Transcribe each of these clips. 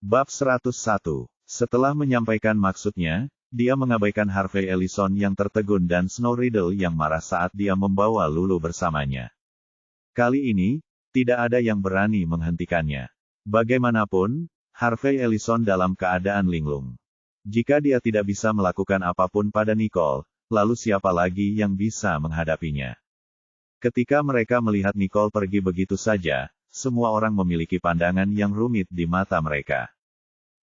Bab 101. Setelah menyampaikan maksudnya, dia mengabaikan Harvey Ellison yang tertegun dan Snow Riddle yang marah saat dia membawa Lulu bersamanya. Kali ini, tidak ada yang berani menghentikannya. Bagaimanapun, Harvey Ellison dalam keadaan linglung. Jika dia tidak bisa melakukan apapun pada Nicole, lalu siapa lagi yang bisa menghadapinya? Ketika mereka melihat Nicole pergi begitu saja, semua orang memiliki pandangan yang rumit di mata mereka.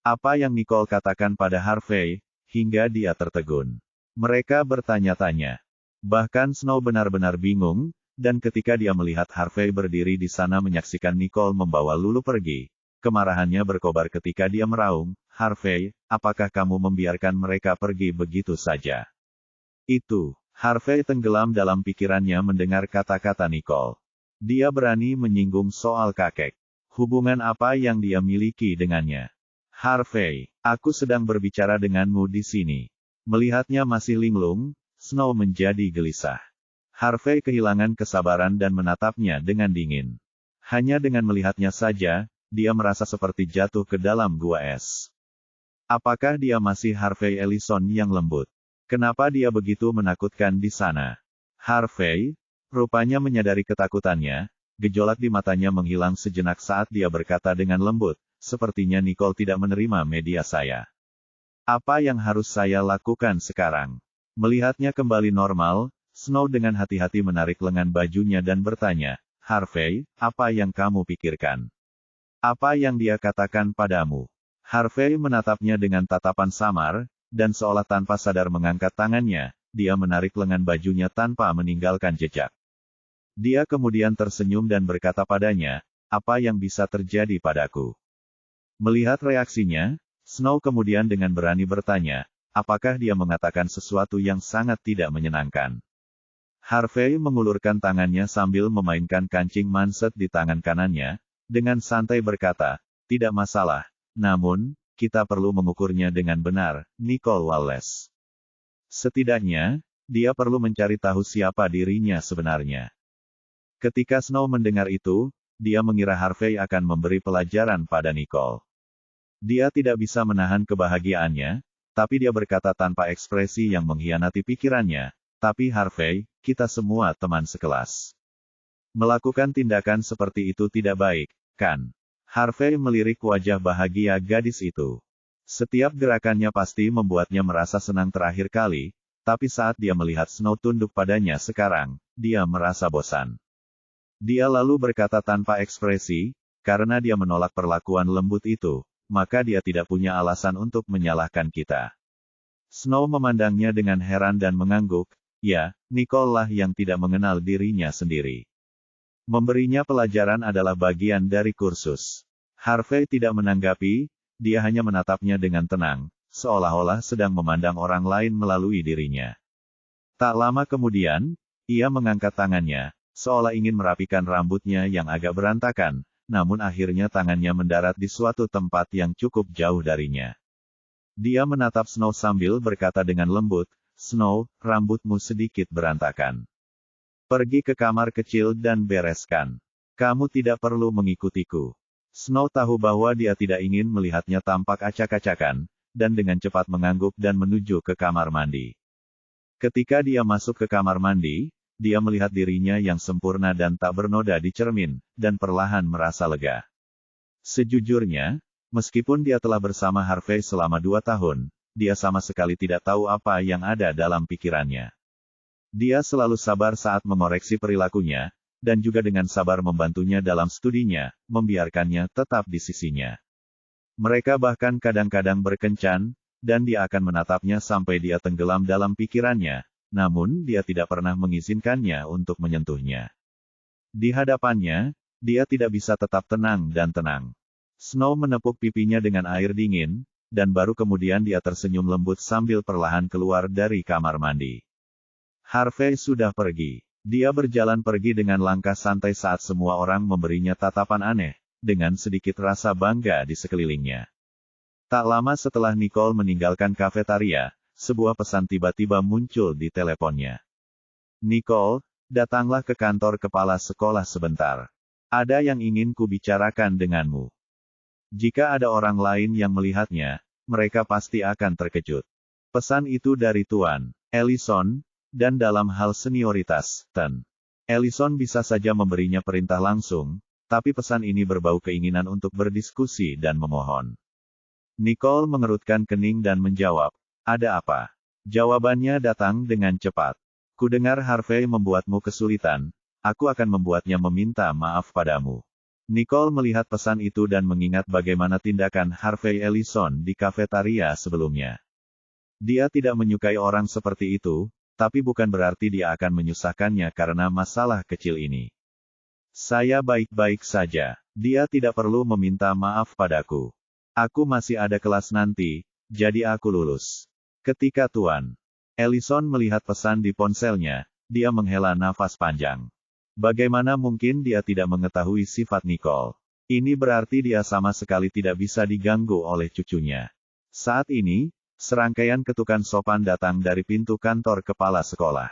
Apa yang Nicole katakan pada Harvey, hingga dia tertegun. Mereka bertanya-tanya. Bahkan Snow benar-benar bingung, dan ketika dia melihat Harvey berdiri di sana menyaksikan Nicole membawa Lulu pergi, kemarahannya berkobar ketika dia meraung, "Harvey, apakah kamu membiarkan mereka pergi begitu saja?" Itu, Harvey tenggelam dalam pikirannya mendengar kata-kata Nicole. Dia berani menyinggung soal kakek. Hubungan apa yang dia miliki dengannya? "Harvey, aku sedang berbicara denganmu di sini." Melihatnya masih linglung, Snow menjadi gelisah. Harvey kehilangan kesabaran dan menatapnya dengan dingin. Hanya dengan melihatnya saja, dia merasa seperti jatuh ke dalam gua es. Apakah dia masih Harvey Ellison yang lembut? Kenapa dia begitu menakutkan di sana? Harvey, rupanya menyadari ketakutannya, gejolak di matanya menghilang sejenak saat dia berkata dengan lembut, "Sepertinya Nicole tidak menerima media saya. Apa yang harus saya lakukan sekarang?" Melihatnya kembali normal, Snow dengan hati-hati menarik lengan bajunya dan bertanya, "Harvey, apa yang kamu pikirkan? Apa yang dia katakan padamu?" Harvey menatapnya dengan tatapan samar, dan seolah tanpa sadar mengangkat tangannya, dia menarik lengan bajunya tanpa meninggalkan jejak. Dia kemudian tersenyum dan berkata padanya, "Apa yang bisa terjadi padaku?" Melihat reaksinya, Snow kemudian dengan berani bertanya, apakah dia mengatakan sesuatu yang sangat tidak menyenangkan. Harvey mengulurkan tangannya sambil memainkan kancing manset di tangan kanannya, dengan santai berkata, "Tidak masalah, namun, kita perlu mengukurnya dengan benar, Nicole Wallace. Setidaknya, dia perlu mencari tahu siapa dirinya sebenarnya." Ketika Snow mendengar itu, dia mengira Harvey akan memberi pelajaran pada Nicole. Dia tidak bisa menahan kebahagiaannya, tapi dia berkata tanpa ekspresi yang mengkhianati pikirannya, "Tapi Harvey, kita semua teman sekelas. Melakukan tindakan seperti itu tidak baik, kan?" Harvey melirik wajah bahagia gadis itu. Setiap gerakannya pasti membuatnya merasa senang terakhir kali, tapi saat dia melihat Snow tunduk padanya sekarang, dia merasa bosan. Dia lalu berkata tanpa ekspresi, "Karena dia menolak perlakuan lembut itu, maka dia tidak punya alasan untuk menyalahkan kita." Snow memandangnya dengan heran dan mengangguk, "Ya, Nicole lah yang tidak mengenal dirinya sendiri. Memberinya pelajaran adalah bagian dari kursus." Harvey tidak menanggapi, dia hanya menatapnya dengan tenang, seolah-olah sedang memandang orang lain melalui dirinya. Tak lama kemudian, ia mengangkat tangannya, seolah ingin merapikan rambutnya yang agak berantakan, namun akhirnya tangannya mendarat di suatu tempat yang cukup jauh darinya. Dia menatap Snow sambil berkata dengan lembut, "Snow, rambutmu sedikit berantakan. Pergi ke kamar kecil dan bereskan. Kamu tidak perlu mengikutiku." Snow tahu bahwa dia tidak ingin melihatnya tampak acak-acakan, dan dengan cepat mengangguk dan menuju ke kamar mandi. Ketika dia masuk ke kamar mandi, dia melihat dirinya yang sempurna dan tak bernoda di cermin, dan perlahan merasa lega. Sejujurnya, meskipun dia telah bersama Harvey selama 2 tahun, dia sama sekali tidak tahu apa yang ada dalam pikirannya. Dia selalu sabar saat mengoreksi perilakunya, dan juga dengan sabar membantunya dalam studinya, membiarkannya tetap di sisinya. Mereka bahkan kadang-kadang berkencan, dan dia akan menatapnya sampai dia tenggelam dalam pikirannya, namun dia tidak pernah mengizinkannya untuk menyentuhnya. Di hadapannya, dia tidak bisa tetap tenang dan tenang. Snow menepuk pipinya dengan air dingin, dan baru kemudian dia tersenyum lembut sambil perlahan keluar dari kamar mandi. Harvey sudah pergi. Dia berjalan pergi dengan langkah santai saat semua orang memberinya tatapan aneh, dengan sedikit rasa bangga di sekelilingnya. Tak lama setelah Nicole meninggalkan kafetaria, sebuah pesan tiba-tiba muncul di teleponnya. "Nicole, datanglah ke kantor kepala sekolah sebentar. Ada yang ingin kubicarakan denganmu." Jika ada orang lain yang melihatnya, mereka pasti akan terkejut. Pesan itu dari Tuan Ellison, dan dalam hal senioritas, Ten Ellison bisa saja memberinya perintah langsung, tapi pesan ini berbau keinginan untuk berdiskusi dan memohon. Nicole mengerutkan kening dan menjawab, "Ada apa?" Jawabannya datang dengan cepat. "Kudengar Harvey membuatmu kesulitan, aku akan membuatnya meminta maaf padamu." Nicole melihat pesan itu dan mengingat bagaimana tindakan Harvey Ellison di kafetaria sebelumnya. Dia tidak menyukai orang seperti itu, tapi bukan berarti dia akan menyusahkannya karena masalah kecil ini. "Saya baik-baik saja. Dia tidak perlu meminta maaf padaku. Aku masih ada kelas nanti, jadi aku lulus." Ketika Tuan Ellison melihat pesan di ponselnya, dia menghela nafas panjang. Bagaimana mungkin dia tidak mengetahui sifat Nicole? Ini berarti dia sama sekali tidak bisa diganggu oleh cucunya. Saat ini, serangkaian ketukan sopan datang dari pintu kantor kepala sekolah.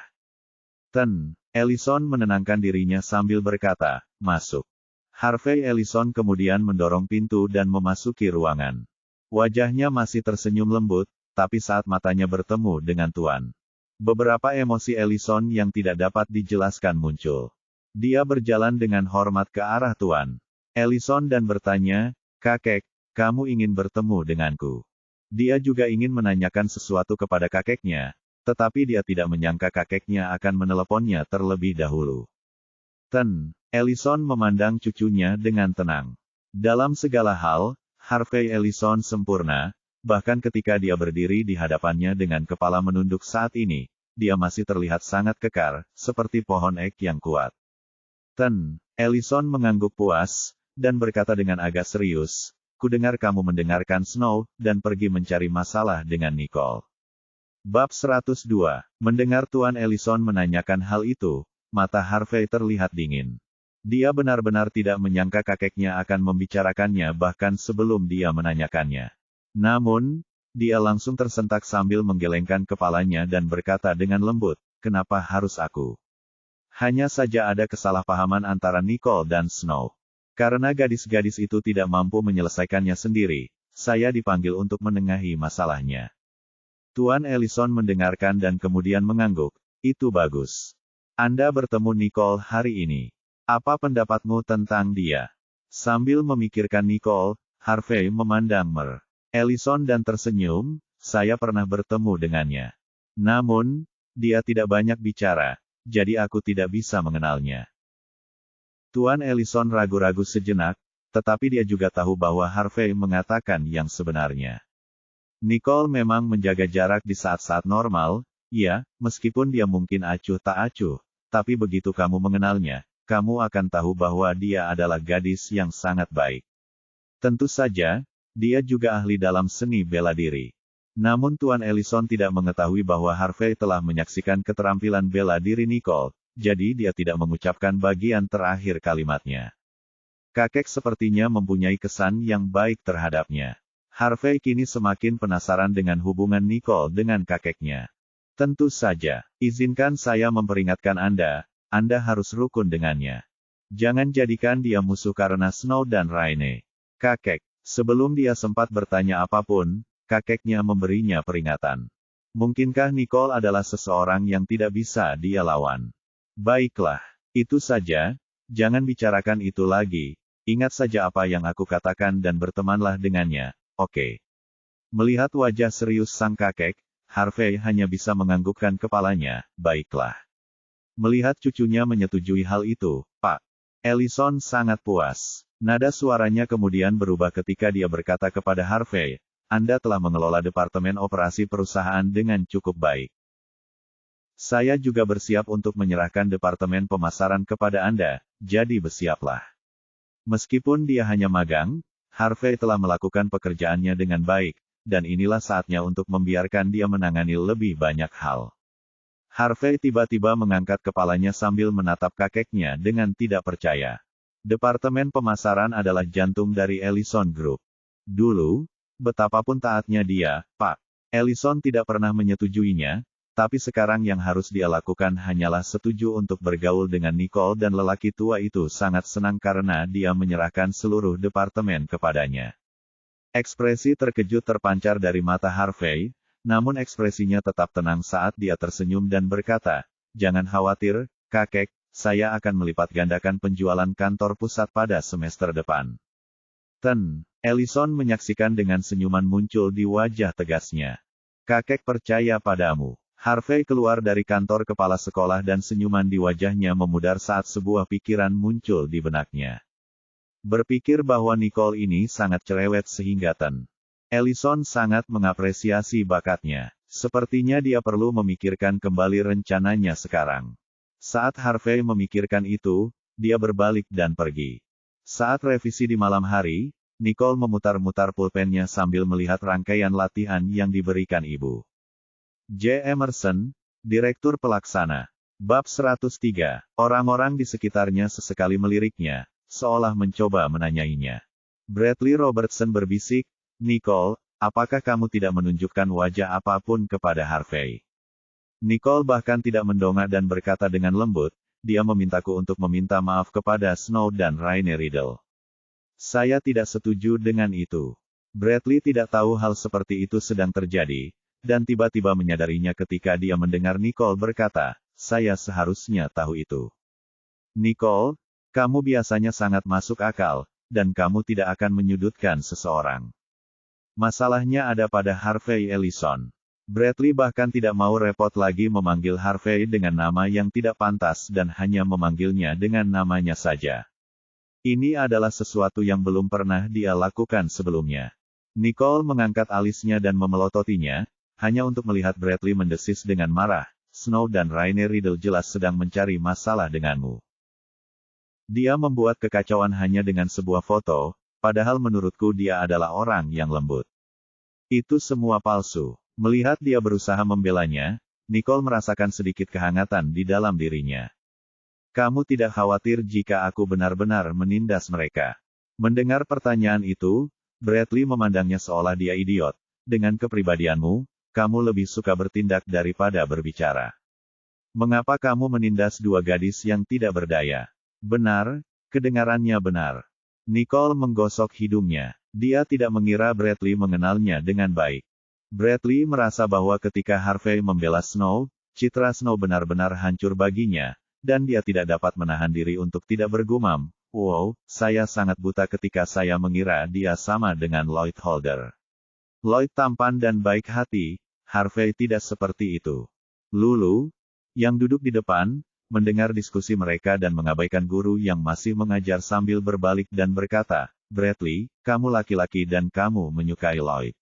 Ten Ellison menenangkan dirinya sambil berkata, "Masuk." Harvey Ellison kemudian mendorong pintu dan memasuki ruangan. Wajahnya masih tersenyum lembut, tapi saat matanya bertemu dengan Tuan, beberapa emosi Ellison yang tidak dapat dijelaskan muncul. Dia berjalan dengan hormat ke arah Tuan Ellison dan bertanya, "Kakek, kamu ingin bertemu denganku?" Dia juga ingin menanyakan sesuatu kepada kakeknya, tetapi dia tidak menyangka kakeknya akan meneleponnya terlebih dahulu. Ten Ellison memandang cucunya dengan tenang. Dalam segala hal, Harvey Ellison sempurna, bahkan ketika dia berdiri di hadapannya dengan kepala menunduk saat ini, dia masih terlihat sangat kekar, seperti pohon ek yang kuat. Ten Ellison mengangguk puas, dan berkata dengan agak serius, "Kudengar kamu mendengarkan Snow, dan pergi mencari masalah dengan Nicole." Bab 102. Mendengar Tuan Ellison menanyakan hal itu, mata Harvey terlihat dingin. Dia benar-benar tidak menyangka kakeknya akan membicarakannya bahkan sebelum dia menanyakannya. Namun, dia langsung tersentak sambil menggelengkan kepalanya dan berkata dengan lembut, "Kenapa harus aku?" Hanya saja ada kesalahpahaman antara Nicole dan Snow. Karena gadis-gadis itu tidak mampu menyelesaikannya sendiri, saya dipanggil untuk menengahi masalahnya. Tuan Ellison mendengarkan dan kemudian mengangguk, "Itu bagus. Anda bertemu Nicole hari ini. Apa pendapatmu tentang dia?" Sambil memikirkan Nicole, Harvey memandang Ellison dan tersenyum, "Saya pernah bertemu dengannya. Namun, dia tidak banyak bicara, jadi aku tidak bisa mengenalnya." Tuan Ellison ragu-ragu sejenak, tetapi dia juga tahu bahwa Harvey mengatakan yang sebenarnya. Nicole memang menjaga jarak di saat-saat normal, ya, meskipun dia mungkin acuh tak acuh, tapi begitu kamu mengenalnya, kamu akan tahu bahwa dia adalah gadis yang sangat baik. Tentu saja, dia juga ahli dalam seni bela diri. Namun Tuan Ellison tidak mengetahui bahwa Harvey telah menyaksikan keterampilan bela diri Nicole, jadi dia tidak mengucapkan bagian terakhir kalimatnya. Kakek sepertinya mempunyai kesan yang baik terhadapnya. Harvey kini semakin penasaran dengan hubungan Nicole dengan kakeknya. "Tentu saja, izinkan saya memperingatkan Anda harus rukun dengannya. Jangan jadikan dia musuh karena Snow dan Raine." "Kakek." Sebelum dia sempat bertanya apapun, kakeknya memberinya peringatan. Mungkinkah Nicole adalah seseorang yang tidak bisa dia lawan? "Baiklah, itu saja, jangan bicarakan itu lagi, ingat saja apa yang aku katakan dan bertemanlah dengannya, oke?" Melihat wajah serius sang kakek, Harvey hanya bisa menganggukkan kepalanya, "Baiklah." Melihat cucunya menyetujui hal itu, Pak Ellison sangat puas. Nada suaranya kemudian berubah ketika dia berkata kepada Harvey, "Anda telah mengelola departemen operasi perusahaan dengan cukup baik. Saya juga bersiap untuk menyerahkan departemen pemasaran kepada Anda, jadi bersiaplah." Meskipun dia hanya magang, Harvey telah melakukan pekerjaannya dengan baik, dan inilah saatnya untuk membiarkan dia menangani lebih banyak hal. Harvey tiba-tiba mengangkat kepalanya sambil menatap kakeknya dengan tidak percaya. Departemen pemasaran adalah jantung dari Ellison Group. Dulu, betapapun taatnya dia, Pak Ellison tidak pernah menyetujuinya, tapi sekarang yang harus dia lakukan hanyalah setuju untuk bergaul dengan Nicole dan lelaki tua itu sangat senang karena dia menyerahkan seluruh departemen kepadanya. Ekspresi terkejut terpancar dari mata Harvey, namun ekspresinya tetap tenang saat dia tersenyum dan berkata, "Jangan khawatir, kakek, saya akan melipat gandakan penjualan kantor pusat pada semester depan." Ellison menyaksikan dengan senyuman muncul di wajah tegasnya. "Kakek percaya padamu." Harvey keluar dari kantor kepala sekolah dan senyuman di wajahnya memudar saat sebuah pikiran muncul di benaknya. Berpikir bahwa Nicole ini sangat cerewet sehingga Ellison sangat mengapresiasi bakatnya. Sepertinya dia perlu memikirkan kembali rencananya sekarang. Saat Harvey memikirkan itu, dia berbalik dan pergi. Saat revisi di malam hari, Nicole memutar-mutar pulpennya sambil melihat rangkaian latihan yang diberikan ibu. J. Emerson, Direktur Pelaksana. Bab 103. Orang-orang di sekitarnya sesekali meliriknya, seolah mencoba menanyainya. Bradley Robertson berbisik, "Nicole, apakah kamu tidak menunjukkan wajah apapun kepada Harvey?" Nicole bahkan tidak mendongak dan berkata dengan lembut, "Dia memintaku untuk meminta maaf kepada Snow dan Raine Riddle." "Saya tidak setuju dengan itu." Bradley tidak tahu hal seperti itu sedang terjadi, dan tiba-tiba menyadarinya ketika dia mendengar Nicole berkata, "Saya seharusnya tahu itu." "Nicole, kamu biasanya sangat masuk akal, dan kamu tidak akan menyudutkan seseorang. Masalahnya ada pada Harvey Ellison." Bradley bahkan tidak mau repot lagi memanggil Harvey dengan nama yang tidak pantas dan hanya memanggilnya dengan namanya saja. Ini adalah sesuatu yang belum pernah dia lakukan sebelumnya. Nicole mengangkat alisnya dan memelototinya, hanya untuk melihat Bradley mendesis dengan marah, "Snow dan Raine Riddle jelas sedang mencari masalah denganmu. Dia membuat kekacauan hanya dengan sebuah foto, padahal menurutku dia adalah orang yang lembut. Itu semua palsu." Melihat dia berusaha membelanya, Nicole merasakan sedikit kehangatan di dalam dirinya. "Kamu tidak khawatir jika aku benar-benar menindas mereka?" Mendengar pertanyaan itu, Bradley memandangnya seolah dia idiot. "Dengan kepribadianmu, kamu lebih suka bertindak daripada berbicara. Mengapa kamu menindas dua gadis yang tidak berdaya?" "Benar, kedengarannya benar." Nicole menggosok hidungnya. Dia tidak mengira Bradley mengenalnya dengan baik. Bradley merasa bahwa ketika Harvey membela Snow, citra Snow benar-benar hancur baginya, dan dia tidak dapat menahan diri untuk tidak bergumam, "Wow, saya sangat buta ketika saya mengira dia sama dengan Lloyd Holder. Lloyd tampan dan baik hati, Harvey tidak seperti itu." Lulu, yang duduk di depan, mendengar diskusi mereka dan mengabaikan guru yang masih mengajar sambil berbalik dan berkata, "Bradley, kamu laki-laki dan kamu menyukai Lloyd."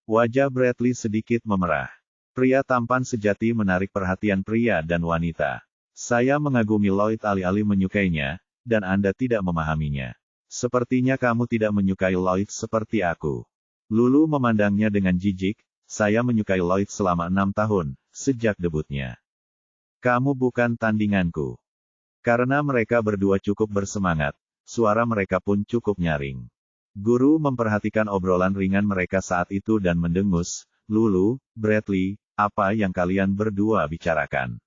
Wajah Bradley sedikit memerah. Pria tampan sejati menarik perhatian pria dan wanita. "Saya mengagumi Lloyd alih-alih menyukainya, dan Anda tidak memahaminya. Sepertinya kamu tidak menyukai Lloyd seperti aku." Lulu memandangnya dengan jijik, "Saya menyukai Lloyd selama 6 tahun, sejak debutnya. Kamu bukan tandinganku." Karena mereka berdua cukup bersemangat, suara mereka pun cukup nyaring. Guru memperhatikan obrolan ringan mereka saat itu dan mendengus, "Lulu, Bradley, apa yang kalian berdua bicarakan?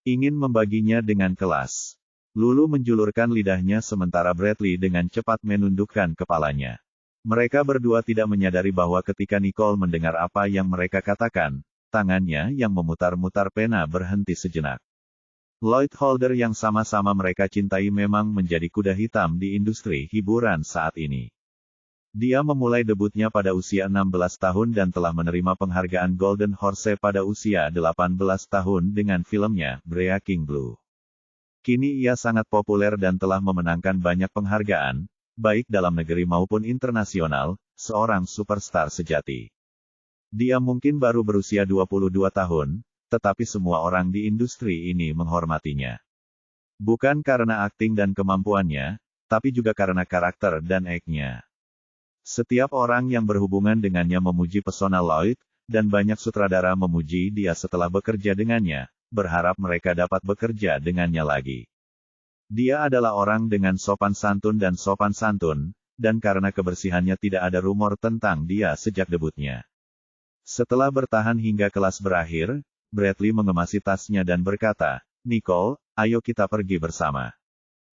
Ingin membaginya dengan kelas?" Lulu menjulurkan lidahnya sementara Bradley dengan cepat menundukkan kepalanya. Mereka berdua tidak menyadari bahwa ketika Nicole mendengar apa yang mereka katakan, tangannya yang memutar-mutar pena berhenti sejenak. Lloyd Holder yang sama-sama mereka cintai memang menjadi kuda hitam di industri hiburan saat ini. Dia memulai debutnya pada usia 16 tahun dan telah menerima penghargaan Golden Horse pada usia 18 tahun dengan filmnya, Breaking Blue. Kini ia sangat populer dan telah memenangkan banyak penghargaan, baik dalam negeri maupun internasional, seorang superstar sejati. Dia mungkin baru berusia 22 tahun, tetapi semua orang di industri ini menghormatinya. Bukan karena akting dan kemampuannya, tapi juga karena karakter dan act-nya. Setiap orang yang berhubungan dengannya memuji pesona Lloyd, dan banyak sutradara memuji dia setelah bekerja dengannya, berharap mereka dapat bekerja dengannya lagi. Dia adalah orang dengan sopan santun, dan karena kebersihannya tidak ada rumor tentang dia sejak debutnya. Setelah bertahan hingga kelas berakhir, Bradley mengemasi tasnya dan berkata, "Nicole, ayo kita pergi bersama."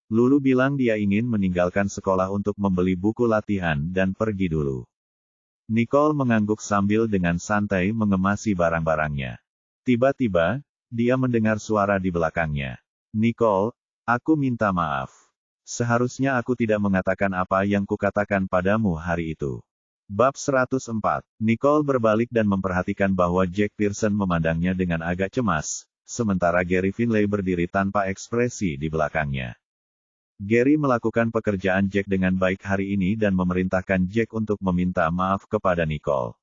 Lulu bilang dia ingin meninggalkan sekolah untuk membeli buku latihan dan pergi dulu. Nicole mengangguk sambil dengan santai mengemasi barang-barangnya. Tiba-tiba, dia mendengar suara di belakangnya. Nicole, aku minta maaf. Seharusnya aku tidak mengatakan apa yang kukatakan padamu hari itu. Bab 104. Nicole berbalik dan memperhatikan bahwa Jack Pearson memandangnya dengan agak cemas, sementara Gary Finlay berdiri tanpa ekspresi di belakangnya. Gary melakukan pekerjaan Jack dengan baik hari ini dan memerintahkan Jack untuk meminta maaf kepada Nicole.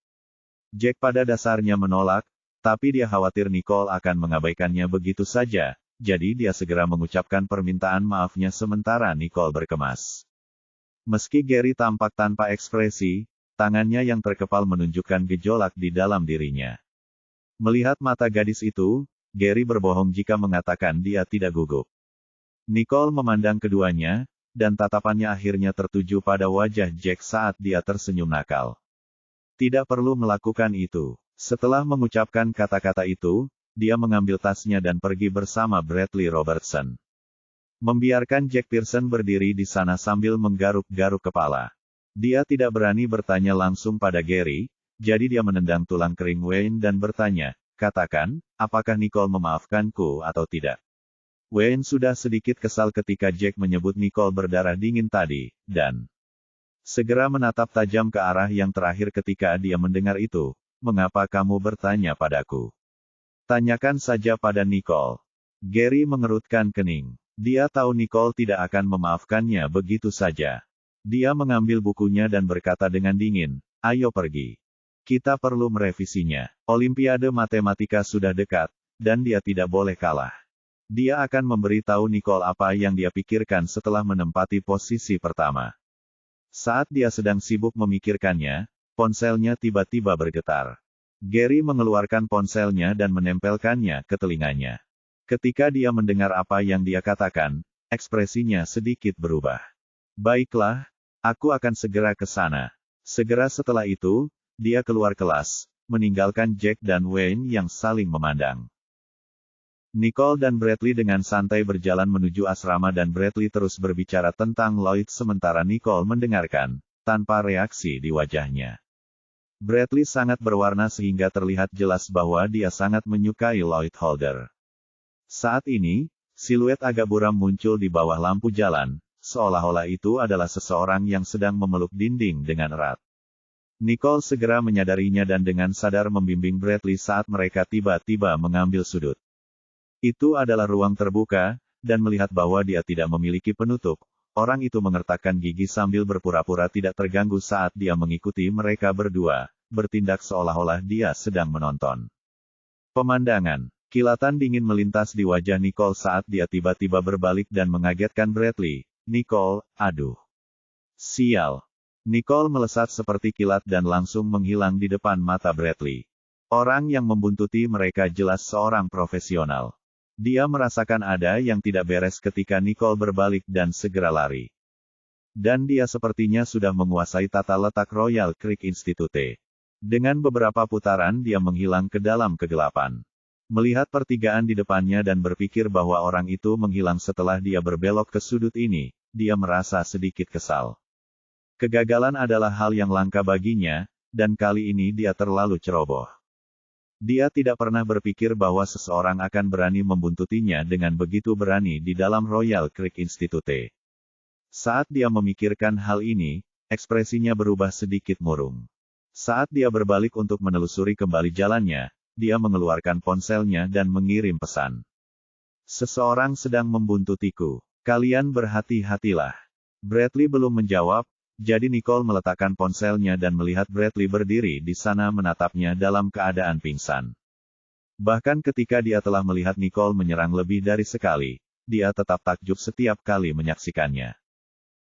Jack pada dasarnya menolak, tapi dia khawatir Nicole akan mengabaikannya begitu saja, jadi dia segera mengucapkan permintaan maafnya sementara Nicole berkemas. Meski Gary tampak tanpa ekspresi, tangannya yang terkepal menunjukkan gejolak di dalam dirinya. Melihat mata gadis itu, Gary berbohong jika mengatakan dia tidak gugup. Nicole memandang keduanya, dan tatapannya akhirnya tertuju pada wajah Jack saat dia tersenyum nakal. Tidak perlu melakukan itu. Setelah mengucapkan kata-kata itu, dia mengambil tasnya dan pergi bersama Bradley Robertson. Membiarkan Jack Pearson berdiri di sana sambil menggaruk-garuk kepala. Dia tidak berani bertanya langsung pada Gary, jadi dia menendang tulang kering Wayne dan bertanya, katakan, apakah Nicole memaafkanku atau tidak? Wayne sudah sedikit kesal ketika Jack menyebut Nicole berdarah dingin tadi, dan segera menatap tajam ke arah yang terakhir ketika dia mendengar itu. Mengapa kamu bertanya padaku? Tanyakan saja pada Nicole. Gary mengerutkan kening. Dia tahu Nicole tidak akan memaafkannya begitu saja. Dia mengambil bukunya dan berkata dengan dingin, ayo pergi. Kita perlu merevisinya. Olimpiade Matematika sudah dekat, dan dia tidak boleh kalah. Dia akan memberitahu Nicole apa yang dia pikirkan setelah menempati posisi pertama. Saat dia sedang sibuk memikirkannya, ponselnya tiba-tiba bergetar. Gary mengeluarkan ponselnya dan menempelkannya ke telinganya. Ketika dia mendengar apa yang dia katakan, ekspresinya sedikit berubah. Baiklah, aku akan segera ke sana. Segera setelah itu, dia keluar kelas, meninggalkan Jack dan Wayne yang saling memandang. Nicole dan Bradley dengan santai berjalan menuju asrama dan Bradley terus berbicara tentang Lloyd sementara Nicole mendengarkan, tanpa reaksi di wajahnya. Bradley sangat berwarna sehingga terlihat jelas bahwa dia sangat menyukai Lloyd Holder. Saat ini, siluet agak buram muncul di bawah lampu jalan, seolah-olah itu adalah seseorang yang sedang memeluk dinding dengan erat. Nicole segera menyadarinya dan dengan sadar membimbing Bradley saat mereka tiba-tiba mengambil sudut. Itu adalah ruang terbuka, dan melihat bahwa dia tidak memiliki penutup, orang itu mengertakkan gigi sambil berpura-pura tidak terganggu saat dia mengikuti mereka berdua, bertindak seolah-olah dia sedang menonton. Pemandangan, kilatan dingin melintas di wajah Nicole saat dia tiba-tiba berbalik dan mengagetkan Bradley. Nicole, aduh. Sial. Nicole melesat seperti kilat dan langsung menghilang di depan mata Bradley. Orang yang membuntuti mereka jelas seorang profesional. Dia merasakan ada yang tidak beres ketika Nicole berbalik dan segera lari. Dan dia sepertinya sudah menguasai tata letak Royal Creek Institute. Dengan beberapa putaran dia menghilang ke dalam kegelapan. Melihat pertigaan di depannya dan berpikir bahwa orang itu menghilang setelah dia berbelok ke sudut ini, dia merasa sedikit kesal. Kegagalan adalah hal yang langka baginya, dan kali ini dia terlalu ceroboh. Dia tidak pernah berpikir bahwa seseorang akan berani membuntutinya dengan begitu berani di dalam Royal Creek Institute. Saat dia memikirkan hal ini, ekspresinya berubah sedikit murung. Saat dia berbalik untuk menelusuri kembali jalannya, dia mengeluarkan ponselnya dan mengirim pesan. Seseorang sedang membuntutiku. Kalian berhati-hatilah. Bradley belum menjawab, jadi Nicole meletakkan ponselnya dan melihat Bradley berdiri di sana menatapnya dalam keadaan pingsan. Bahkan ketika dia telah melihat Nicole menyerang lebih dari sekali, dia tetap takjub setiap kali menyaksikannya.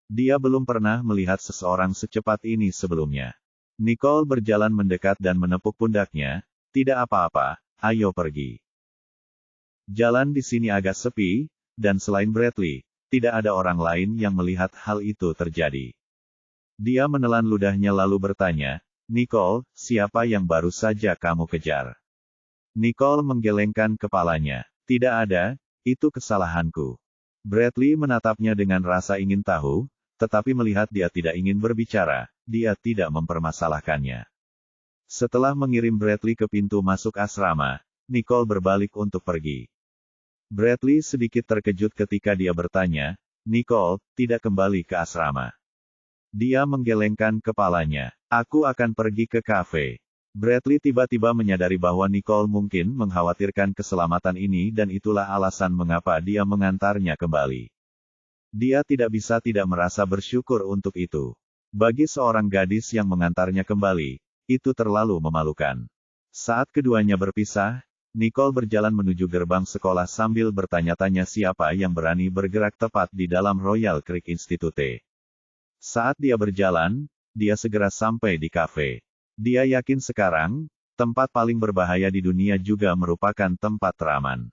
Dia belum pernah melihat seseorang secepat ini sebelumnya. Nicole berjalan mendekat dan menepuk pundaknya, tidak apa-apa, ayo pergi. Jalan di sini agak sepi, dan selain Bradley, tidak ada orang lain yang melihat hal itu terjadi. Dia menelan ludahnya lalu bertanya, Nicole, siapa yang baru saja kamu kejar? Nicole menggelengkan kepalanya. Tidak ada, itu kesalahanku. Bradley menatapnya dengan rasa ingin tahu, tetapi melihat dia tidak ingin berbicara, dia tidak mempermasalahkannya. Setelah mengirim Bradley ke pintu masuk asrama, Nicole berbalik untuk pergi. Bradley sedikit terkejut ketika dia bertanya, "Nicole, tidak kembali ke asrama?" Dia menggelengkan kepalanya. "Aku akan pergi ke kafe." Bradley tiba-tiba menyadari bahwa Nicole mungkin mengkhawatirkan keselamatan ini dan itulah alasan mengapa dia mengantarnya kembali. Dia tidak bisa tidak merasa bersyukur untuk itu. Bagi seorang gadis yang mengantarnya kembali, itu terlalu memalukan. Saat keduanya berpisah, Nicole berjalan menuju gerbang sekolah sambil bertanya-tanya siapa yang berani bergerak tepat di dalam Royal Creek Institute. Saat dia berjalan, dia segera sampai di kafe. Dia yakin sekarang, tempat paling berbahaya di dunia juga merupakan tempat teraman.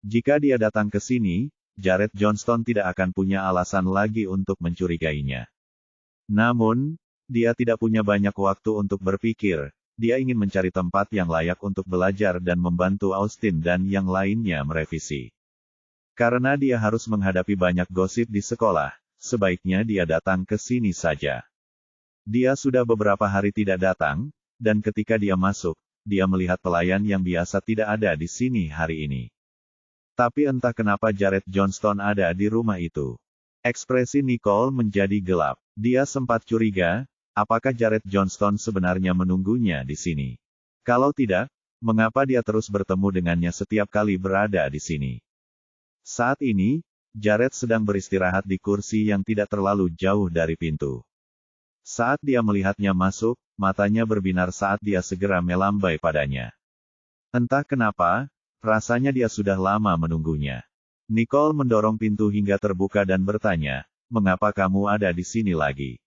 Jika dia datang ke sini, Jared Johnston tidak akan punya alasan lagi untuk mencurigainya. Namun, dia tidak punya banyak waktu untuk berpikir. Dia ingin mencari tempat yang layak untuk belajar dan membantu Austin dan yang lainnya merevisi. Karena dia harus menghadapi banyak gosip di sekolah, sebaiknya dia datang ke sini saja. Dia sudah beberapa hari tidak datang, dan ketika dia masuk, dia melihat pelayan yang biasa tidak ada di sini hari ini. Tapi entah kenapa Jared Johnston ada di rumah itu. Ekspresi Nicole menjadi gelap. Dia sempat curiga, apakah Jared Johnston sebenarnya menunggunya di sini? Kalau tidak, mengapa dia terus bertemu dengannya setiap kali berada di sini? Saat ini, Jared sedang beristirahat di kursi yang tidak terlalu jauh dari pintu. Saat dia melihatnya masuk, matanya berbinar saat dia segera melambai padanya. Entah kenapa, rasanya dia sudah lama menunggunya. Nicole mendorong pintu hingga terbuka dan bertanya, "Mengapa kamu ada di sini lagi?"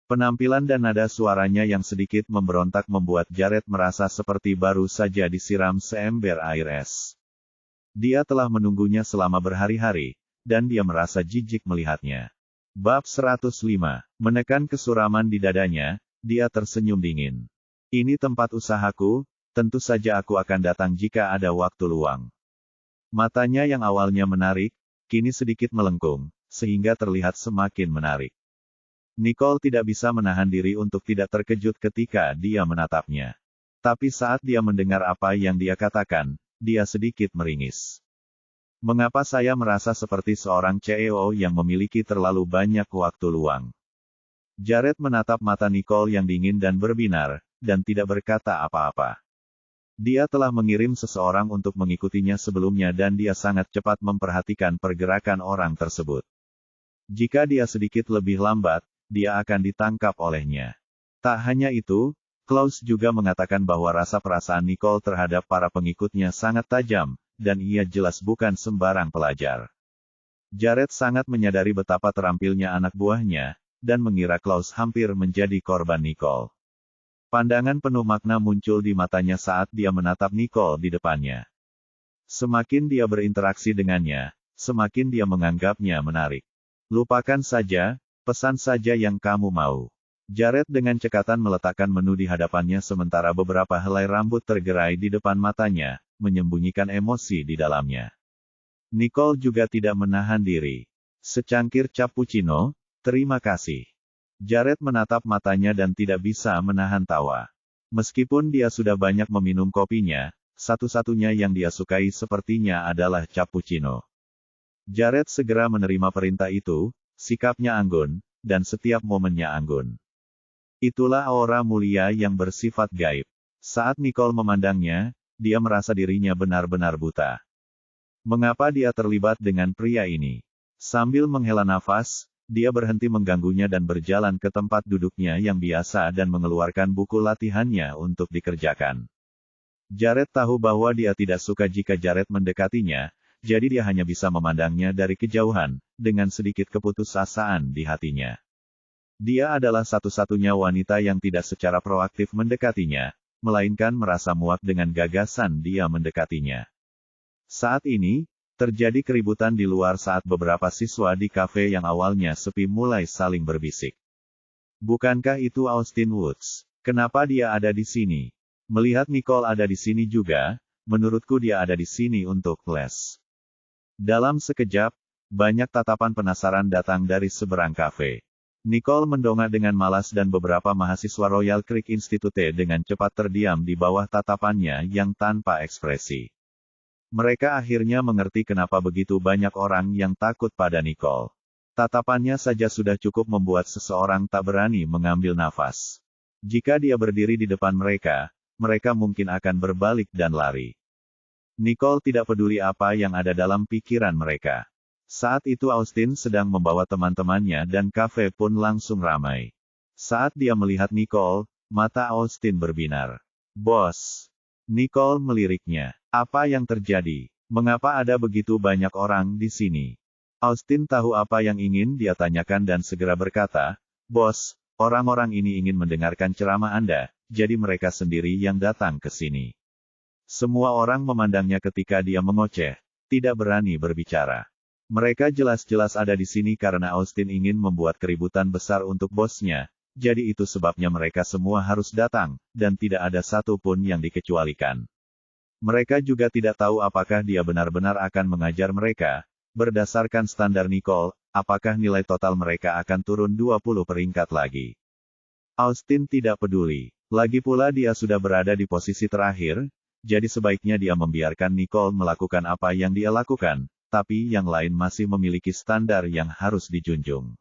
Penampilan dan nada suaranya yang sedikit memberontak membuat Jared merasa seperti baru saja disiram seember air es. Dia telah menunggunya selama berhari-hari, dan dia merasa jijik melihatnya. Bab 105. Menekan kesuraman di dadanya, dia tersenyum dingin. "Ini tempat usahaku, tentu saja aku akan datang jika ada waktu luang." Matanya yang awalnya menarik, kini sedikit melengkung, sehingga terlihat semakin menarik. Nicole tidak bisa menahan diri untuk tidak terkejut ketika dia menatapnya. Tapi saat dia mendengar apa yang dia katakan, dia sedikit meringis. "Mengapa saya merasa seperti seorang CEO yang memiliki terlalu banyak waktu luang?" Jared menatap mata Nicole yang dingin dan berbinar, dan tidak berkata apa-apa. Dia telah mengirim seseorang untuk mengikutinya sebelumnya dan dia sangat cepat memperhatikan pergerakan orang tersebut. Jika dia sedikit lebih lambat, dia akan ditangkap olehnya. Tak hanya itu, Klaus juga mengatakan bahwa rasa perasaan Nicole terhadap para pengikutnya sangat tajam, dan ia jelas bukan sembarang pelajar. Jared sangat menyadari betapa terampilnya anak buahnya, dan mengira Klaus hampir menjadi korban Nicole. Pandangan penuh makna muncul di matanya saat dia menatap Nicole di depannya. Semakin dia berinteraksi dengannya, semakin dia menganggapnya menarik. "Lupakan saja, pesan saja yang kamu mau." Jared dengan cekatan meletakkan menu di hadapannya sementara beberapa helai rambut tergerai di depan matanya, menyembunyikan emosi di dalamnya. Nicole juga tidak menahan diri. "Secangkir cappuccino, terima kasih." Jared menatap matanya dan tidak bisa menahan tawa. Meskipun dia sudah banyak meminum kopinya, satu-satunya yang dia sukai sepertinya adalah cappuccino. Jared segera menerima perintah itu, sikapnya anggun, dan setiap momennya anggun. Itulah aura mulia yang bersifat gaib. Saat Nicole memandangnya, dia merasa dirinya benar-benar buta. Mengapa dia terlibat dengan pria ini? Sambil menghela nafas, dia berhenti mengganggunya dan berjalan ke tempat duduknya yang biasa dan mengeluarkan buku latihannya untuk dikerjakan. Jared tahu bahwa dia tidak suka jika Jared mendekatinya, jadi dia hanya bisa memandangnya dari kejauhan, dengan sedikit keputusasaan di hatinya. Dia adalah satu-satunya wanita yang tidak secara proaktif mendekatinya, melainkan merasa muak dengan gagasan dia mendekatinya. Saat ini, terjadi keributan di luar saat beberapa siswa di kafe yang awalnya sepi mulai saling berbisik. "Bukankah itu Austin Woods? Kenapa dia ada di sini?" Melihat Nicole ada di sini juga, menurutku dia ada di sini untuk les. Dalam sekejap, Banyak tatapan penasaran datang dari seberang kafe. Nicole mendongak dengan malas dan beberapa mahasiswa Royal Creek Institute dengan cepat terdiam di bawah tatapannya yang tanpa ekspresi. Mereka akhirnya mengerti kenapa begitu banyak orang yang takut pada Nicole. Tatapannya saja sudah cukup membuat seseorang tak berani mengambil nafas. Jika dia berdiri di depan mereka, mereka mungkin akan berbalik dan lari. Nicole tidak peduli apa yang ada dalam pikiran mereka. Saat itu Austin sedang membawa teman-temannya dan kafe pun langsung ramai. Saat dia melihat Nicole, mata Austin berbinar. "Bos." Nicole meliriknya. "Apa yang terjadi? Mengapa ada begitu banyak orang di sini?" Austin tahu apa yang ingin dia tanyakan dan segera berkata, "Bos, orang-orang ini ingin mendengarkan ceramah Anda, jadi mereka sendiri yang datang ke sini." Semua orang memandangnya ketika dia mengoceh, tidak berani berbicara. Mereka jelas-jelas ada di sini karena Austin ingin membuat keributan besar untuk bosnya, jadi itu sebabnya mereka semua harus datang, dan tidak ada satu pun yang dikecualikan. Mereka juga tidak tahu apakah dia benar-benar akan mengajar mereka. Berdasarkan standar Nicole, apakah nilai total mereka akan turun 20 peringkat lagi. Austin tidak peduli. Lagi pula dia sudah berada di posisi terakhir, jadi sebaiknya dia membiarkan Nicole melakukan apa yang dia lakukan. Tapi yang lain masih memiliki standar yang harus dijunjung.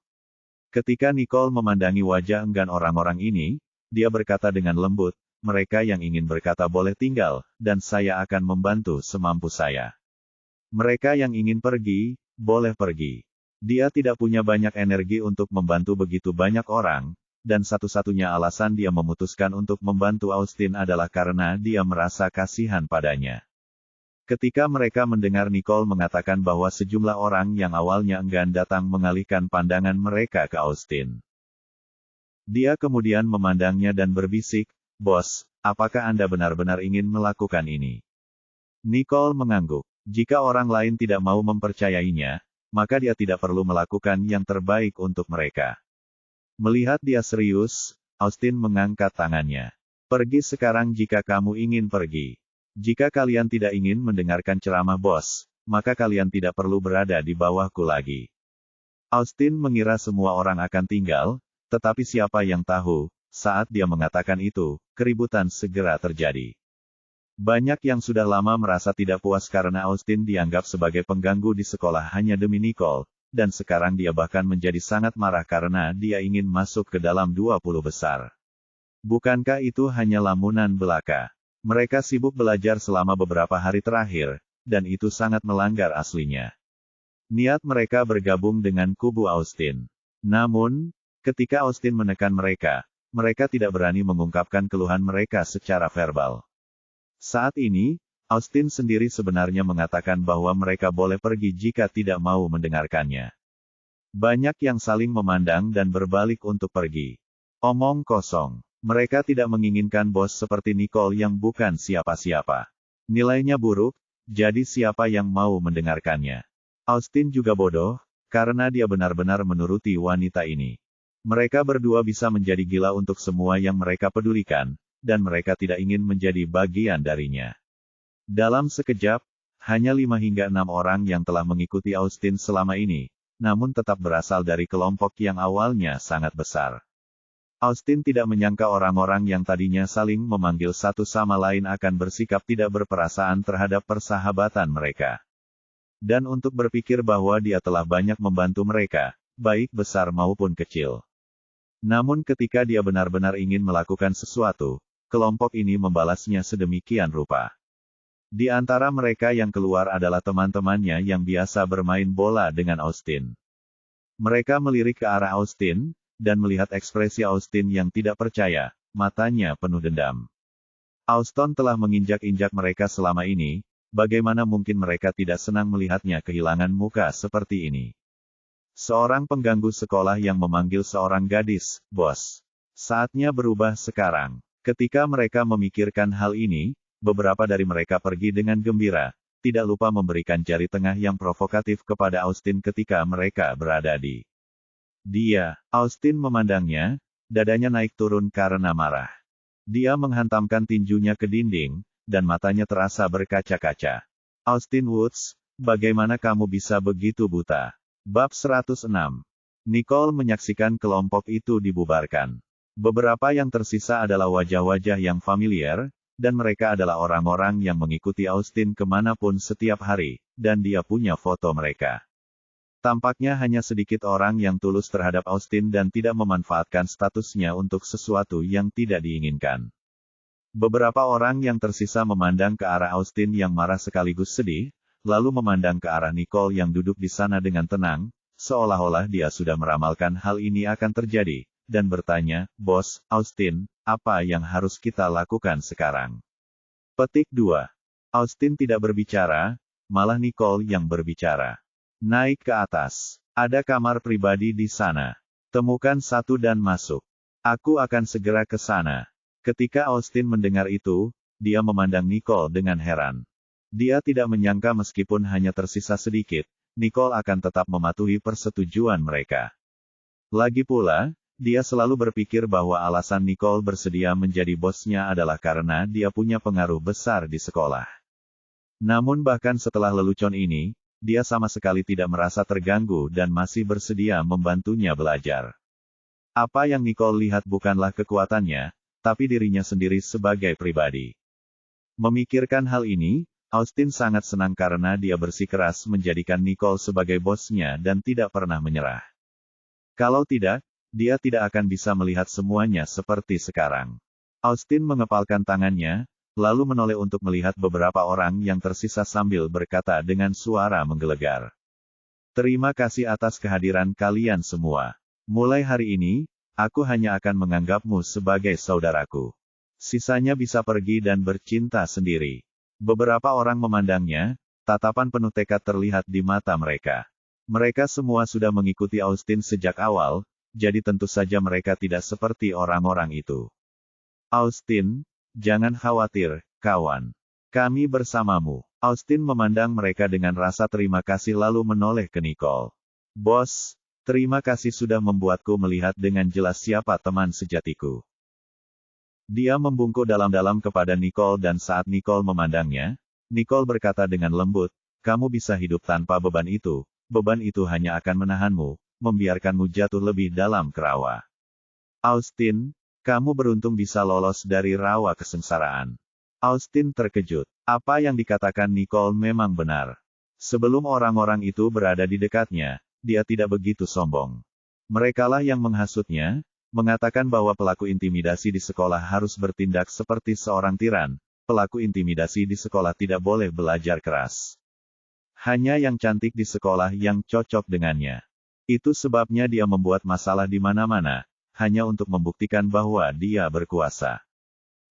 Ketika Nicole memandangi wajah enggan orang-orang ini, dia berkata dengan lembut, "Mereka yang ingin berkata boleh tinggal, dan saya akan membantu semampu saya. Mereka yang ingin pergi, boleh pergi." Dia tidak punya banyak energi untuk membantu begitu banyak orang, dan satu-satunya alasan dia memutuskan untuk membantu Austin adalah karena dia merasa kasihan padanya. Ketika mereka mendengar Nicole mengatakan bahwa sejumlah orang yang awalnya enggan datang mengalihkan pandangan mereka ke Austin. Dia kemudian memandangnya dan berbisik, "Bos, apakah Anda benar-benar ingin melakukan ini?" Nicole mengangguk. Jika orang lain tidak mau mempercayainya, maka dia tidak perlu melakukan yang terbaik untuk mereka. Melihat dia serius, Austin mengangkat tangannya. "Pergi sekarang jika kamu ingin pergi. Jika kalian tidak ingin mendengarkan ceramah bos, maka kalian tidak perlu berada di bawahku lagi." Austin mengira semua orang akan tinggal, tetapi siapa yang tahu, saat dia mengatakan itu, keributan segera terjadi. Banyak yang sudah lama merasa tidak puas karena Austin dianggap sebagai pengganggu di sekolah hanya demi Nicole, dan sekarang dia bahkan menjadi sangat marah karena dia ingin masuk ke dalam 20 besar. Bukankah itu hanya lamunan belaka? Mereka sibuk belajar selama beberapa hari terakhir, dan itu sangat melanggar aslinya. Niat mereka bergabung dengan kubu Austin. Namun, ketika Austin menekan mereka, mereka tidak berani mengungkapkan keluhan mereka secara verbal. Saat ini, Austin sendiri sebenarnya mengatakan bahwa mereka boleh pergi jika tidak mau mendengarkannya. Banyak yang saling memandang dan berbalik untuk pergi. Omong kosong. Mereka tidak menginginkan bos seperti Nicole yang bukan siapa-siapa. Nilainya buruk, jadi siapa yang mau mendengarkannya? Austin juga bodoh, karena dia benar-benar menuruti wanita ini. Mereka berdua bisa menjadi gila untuk semua yang mereka pedulikan, dan mereka tidak ingin menjadi bagian darinya. Dalam sekejap, hanya 5 hingga 6 orang yang telah mengikuti Austin selama ini, namun tetap berasal dari kelompok yang awalnya sangat besar. Austin tidak menyangka orang-orang yang tadinya saling memanggil satu sama lain akan bersikap tidak berperasaan terhadap persahabatan mereka. Dan untuk berpikir bahwa dia telah banyak membantu mereka, baik besar maupun kecil. Namun ketika dia benar-benar ingin melakukan sesuatu, kelompok ini membalasnya sedemikian rupa. Di antara mereka yang keluar adalah teman-temannya yang biasa bermain bola dengan Austin. Mereka melirik ke arah Austin, dan melihat ekspresi Austin yang tidak percaya, matanya penuh dendam. Austin telah menginjak-injak mereka selama ini, bagaimana mungkin mereka tidak senang melihatnya kehilangan muka seperti ini? Seorang pengganggu sekolah yang memanggil seorang gadis, "Bos." Saatnya berubah sekarang. Ketika mereka memikirkan hal ini, beberapa dari mereka pergi dengan gembira, tidak lupa memberikan jari tengah yang provokatif kepada Austin ketika mereka berada di dia. Austin memandangnya, dadanya naik turun karena marah. Dia menghantamkan tinjunya ke dinding, dan matanya terasa berkaca-kaca. "Austin Woods, bagaimana kamu bisa begitu buta? Bab 106. Nicole menyaksikan kelompok itu dibubarkan. Beberapa yang tersisa adalah wajah-wajah yang familiar, dan mereka adalah orang-orang yang mengikuti Austin kemanapun setiap hari, dan dia punya foto mereka. Tampaknya hanya sedikit orang yang tulus terhadap Austin dan tidak memanfaatkan statusnya untuk sesuatu yang tidak diinginkan. Beberapa orang yang tersisa memandang ke arah Austin yang marah sekaligus sedih, lalu memandang ke arah Nicole yang duduk di sana dengan tenang, seolah-olah dia sudah meramalkan hal ini akan terjadi, dan bertanya, "Bos, Austin, apa yang harus kita lakukan sekarang?" Petik 2. Austin tidak berbicara, malah Nicole yang berbicara. Naik ke atas. Ada kamar pribadi di sana. Temukan satu dan masuk. Aku akan segera ke sana. Ketika Austin mendengar itu, dia memandang Nicole dengan heran. Dia tidak menyangka meskipun hanya tersisa sedikit, Nicole akan tetap mematuhi persetujuan mereka. Lagi pula, dia selalu berpikir bahwa alasan Nicole bersedia menjadi bosnya adalah karena dia punya pengaruh besar di sekolah. Namun bahkan setelah lelucon ini, dia sama sekali tidak merasa terganggu dan masih bersedia membantunya belajar. Apa yang Nicole lihat bukanlah kekuatannya, tapi dirinya sendiri sebagai pribadi. Memikirkan hal ini, Austin sangat senang karena dia bersikeras menjadikan Nicole sebagai bosnya dan tidak pernah menyerah. Kalau tidak, dia tidak akan bisa melihat semuanya seperti sekarang. Austin mengepalkan tangannya, lalu menoleh untuk melihat beberapa orang yang tersisa sambil berkata dengan suara menggelegar. "Terima kasih atas kehadiran kalian semua. Mulai hari ini, aku hanya akan menganggapmu sebagai saudaraku. Sisanya bisa pergi dan bercinta sendiri." Beberapa orang memandangnya, tatapan penuh tekad terlihat di mata mereka. Mereka semua sudah mengikuti Austin sejak awal, jadi tentu saja mereka tidak seperti orang-orang itu. "Austin, jangan khawatir, kawan. Kami bersamamu." Austin memandang mereka dengan rasa terima kasih lalu menoleh ke Nicole. "Bos, terima kasih sudah membuatku melihat dengan jelas siapa teman sejatiku." Dia membungkuk dalam-dalam kepada Nicole dan saat Nicole memandangnya, Nicole berkata dengan lembut, "Kamu bisa hidup tanpa beban itu hanya akan menahanmu, membiarkanmu jatuh lebih dalam ke rawa. Austin, kamu beruntung bisa lolos dari rawa kesengsaraan." Austin terkejut. Apa yang dikatakan Nicole memang benar. Sebelum orang-orang itu berada di dekatnya, dia tidak begitu sombong. Merekalah yang menghasutnya, mengatakan bahwa pelaku intimidasi di sekolah harus bertindak seperti seorang tiran. Pelaku intimidasi di sekolah tidak boleh belajar keras. Hanya yang cantik di sekolah yang cocok dengannya. Itu sebabnya dia membuat masalah di mana-mana, hanya untuk membuktikan bahwa dia berkuasa.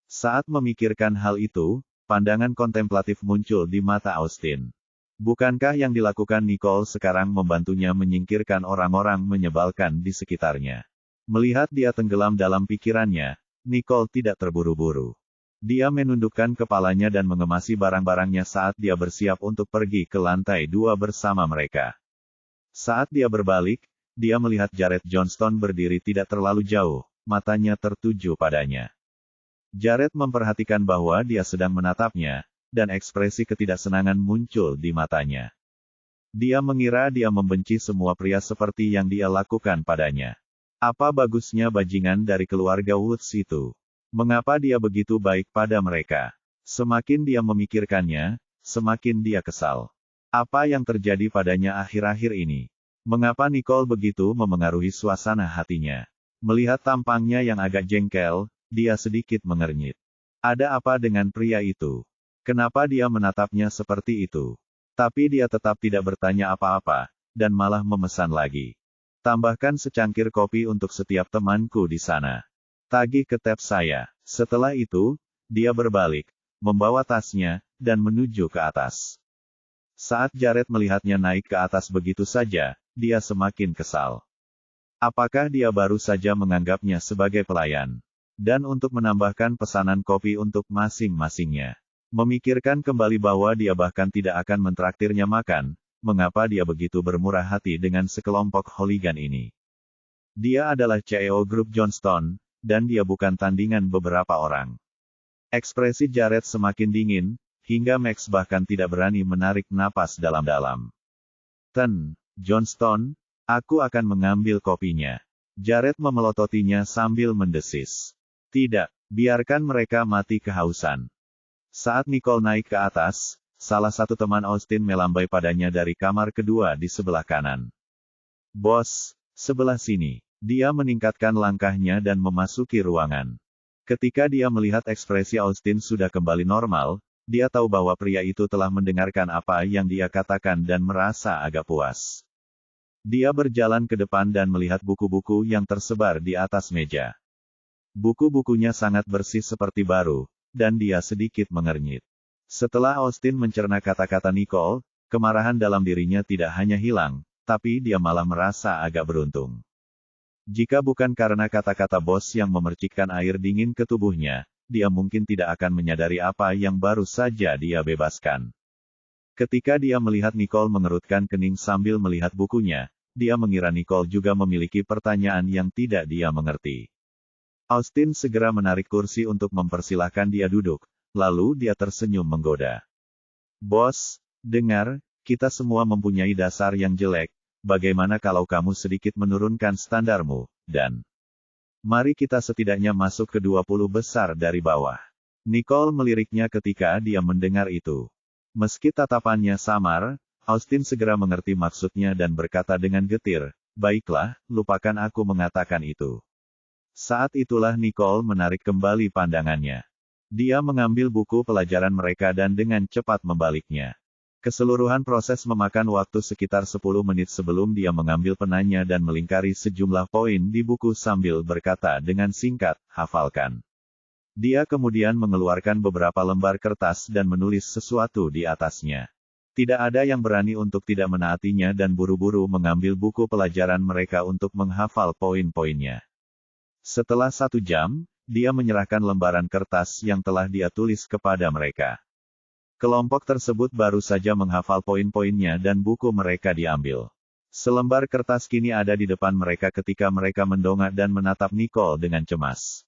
Saat memikirkan hal itu, pandangan kontemplatif muncul di mata Austin. Bukankah yang dilakukan Nicole sekarang membantunya menyingkirkan orang-orang menyebalkan di sekitarnya? Melihat dia tenggelam dalam pikirannya, Nicole tidak terburu-buru. Dia menundukkan kepalanya dan mengemasi barang-barangnya saat dia bersiap untuk pergi ke lantai 2 bersama mereka. Saat dia berbalik, dia melihat Jared Johnston berdiri tidak terlalu jauh, matanya tertuju padanya. Jared memperhatikan bahwa dia sedang menatapnya, dan ekspresi ketidaksenangan muncul di matanya. Dia mengira dia membenci semua pria seperti yang dia lakukan padanya. Apa bagusnya bajingan dari keluarga Woods itu? Mengapa dia begitu baik pada mereka? Semakin dia memikirkannya, semakin dia kesal. Apa yang terjadi padanya akhir-akhir ini? Mengapa Nicole begitu memengaruhi suasana hatinya? Melihat tampangnya yang agak jengkel, dia sedikit mengernyit. Ada apa dengan pria itu? Kenapa dia menatapnya seperti itu? Tapi dia tetap tidak bertanya apa-apa, dan malah memesan lagi. "Tambahkan secangkir kopi untuk setiap temanku di sana. Tagih ke tab saya." Setelah itu, dia berbalik, membawa tasnya, dan menuju ke atas. Saat Jared melihatnya naik ke atas begitu saja, dia semakin kesal. Apakah dia baru saja menganggapnya sebagai pelayan? Dan untuk menambahkan pesanan kopi untuk masing-masingnya. Memikirkan kembali bahwa dia bahkan tidak akan mentraktirnya makan, mengapa dia begitu bermurah hati dengan sekelompok hooligan ini? Dia adalah CEO Grup Johnston, dan dia bukan tandingan beberapa orang. Ekspresi Jared semakin dingin, hingga Max bahkan tidak berani menarik napas dalam-dalam. Johnston, aku akan mengambil kopinya. Jared memelototinya sambil mendesis. Tidak, biarkan mereka mati kehausan. Saat Nicole naik ke atas, salah satu teman Austin melambai padanya dari kamar kedua di sebelah kanan. Bos, sebelah sini. Dia meningkatkan langkahnya dan memasuki ruangan. Ketika dia melihat ekspresi Austin sudah kembali normal, dia tahu bahwa pria itu telah mendengarkan apa yang dia katakan dan merasa agak puas. Dia berjalan ke depan dan melihat buku-buku yang tersebar di atas meja. Buku-bukunya sangat bersih seperti baru, dan dia sedikit mengernyit. Setelah Austin mencerna kata-kata Nicole, kemarahan dalam dirinya tidak hanya hilang, tapi dia malah merasa agak beruntung. Jika bukan karena kata-kata bos yang memercikkan air dingin ke tubuhnya, dia mungkin tidak akan menyadari apa yang baru saja dia bebaskan. Ketika dia melihat Nicole mengerutkan kening sambil melihat bukunya, dia mengira Nicole juga memiliki pertanyaan yang tidak dia mengerti. Austin segera menarik kursi untuk mempersilahkan dia duduk, lalu dia tersenyum menggoda. Bos, dengar, kita semua mempunyai dasar yang jelek, bagaimana kalau kamu sedikit menurunkan standarmu, dan mari kita setidaknya masuk ke 20 besar dari bawah. Nicole meliriknya ketika dia mendengar itu. Meski tatapannya samar, Austin segera mengerti maksudnya dan berkata dengan getir, baiklah, lupakan aku mengatakan itu. Saat itulah Nicole menarik kembali pandangannya. Dia mengambil buku pelajaran mereka dan dengan cepat membaliknya. Keseluruhan proses memakan waktu sekitar 10 menit sebelum dia mengambil penanya dan melingkari sejumlah poin di buku sambil berkata dengan singkat, hafalkan. Dia kemudian mengeluarkan beberapa lembar kertas dan menulis sesuatu di atasnya. Tidak ada yang berani untuk tidak menaatinya dan buru-buru mengambil buku pelajaran mereka untuk menghafal poin-poinnya. Setelah 1 jam, dia menyerahkan lembaran kertas yang telah dia tulis kepada mereka. Kelompok tersebut baru saja menghafal poin-poinnya dan buku mereka diambil. Selembar kertas kini ada di depan mereka ketika mereka mendongak dan menatap Nicole dengan cemas.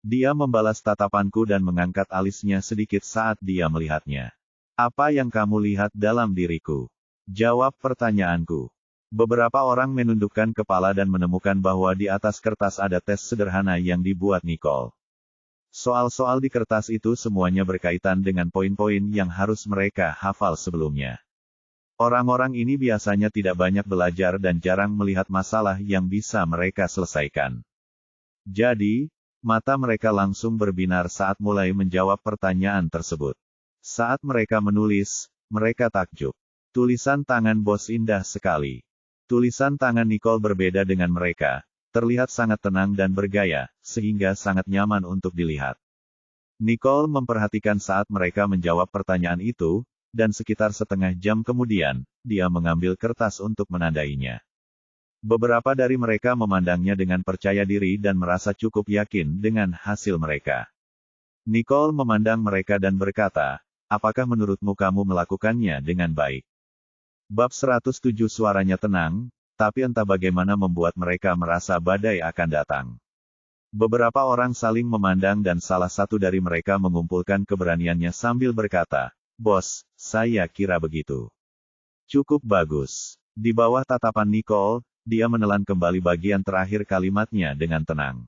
Dia membalas tatapanku dan mengangkat alisnya sedikit saat dia melihatnya. Apa yang kamu lihat dalam diriku? Jawab pertanyaanku. Beberapa orang menundukkan kepala dan menemukan bahwa di atas kertas ada tes sederhana yang dibuat Nicole. Soal-soal di kertas itu semuanya berkaitan dengan poin-poin yang harus mereka hafal sebelumnya. Orang-orang ini biasanya tidak banyak belajar dan jarang melihat masalah yang bisa mereka selesaikan. Jadi, mata mereka langsung berbinar saat mulai menjawab pertanyaan tersebut. Saat mereka menulis, mereka takjub. Tulisan tangan bos indah sekali. Tulisan tangan Nicole berbeda dengan mereka, terlihat sangat tenang dan bergaya, sehingga sangat nyaman untuk dilihat. Nicole memperhatikan saat mereka menjawab pertanyaan itu, dan sekitar setengah jam kemudian, dia mengambil kertas untuk menandainya. Beberapa dari mereka memandangnya dengan percaya diri dan merasa cukup yakin dengan hasil mereka. Nicole memandang mereka dan berkata, apakah menurutmu kamu melakukannya dengan baik? Bab 107 suaranya tenang, tapi entah bagaimana membuat mereka merasa badai akan datang. Beberapa orang saling memandang dan salah satu dari mereka mengumpulkan keberaniannya sambil berkata, Bos, saya kira begitu. Cukup bagus. Di bawah tatapan Nicole, dia menelan kembali bagian terakhir kalimatnya dengan tenang.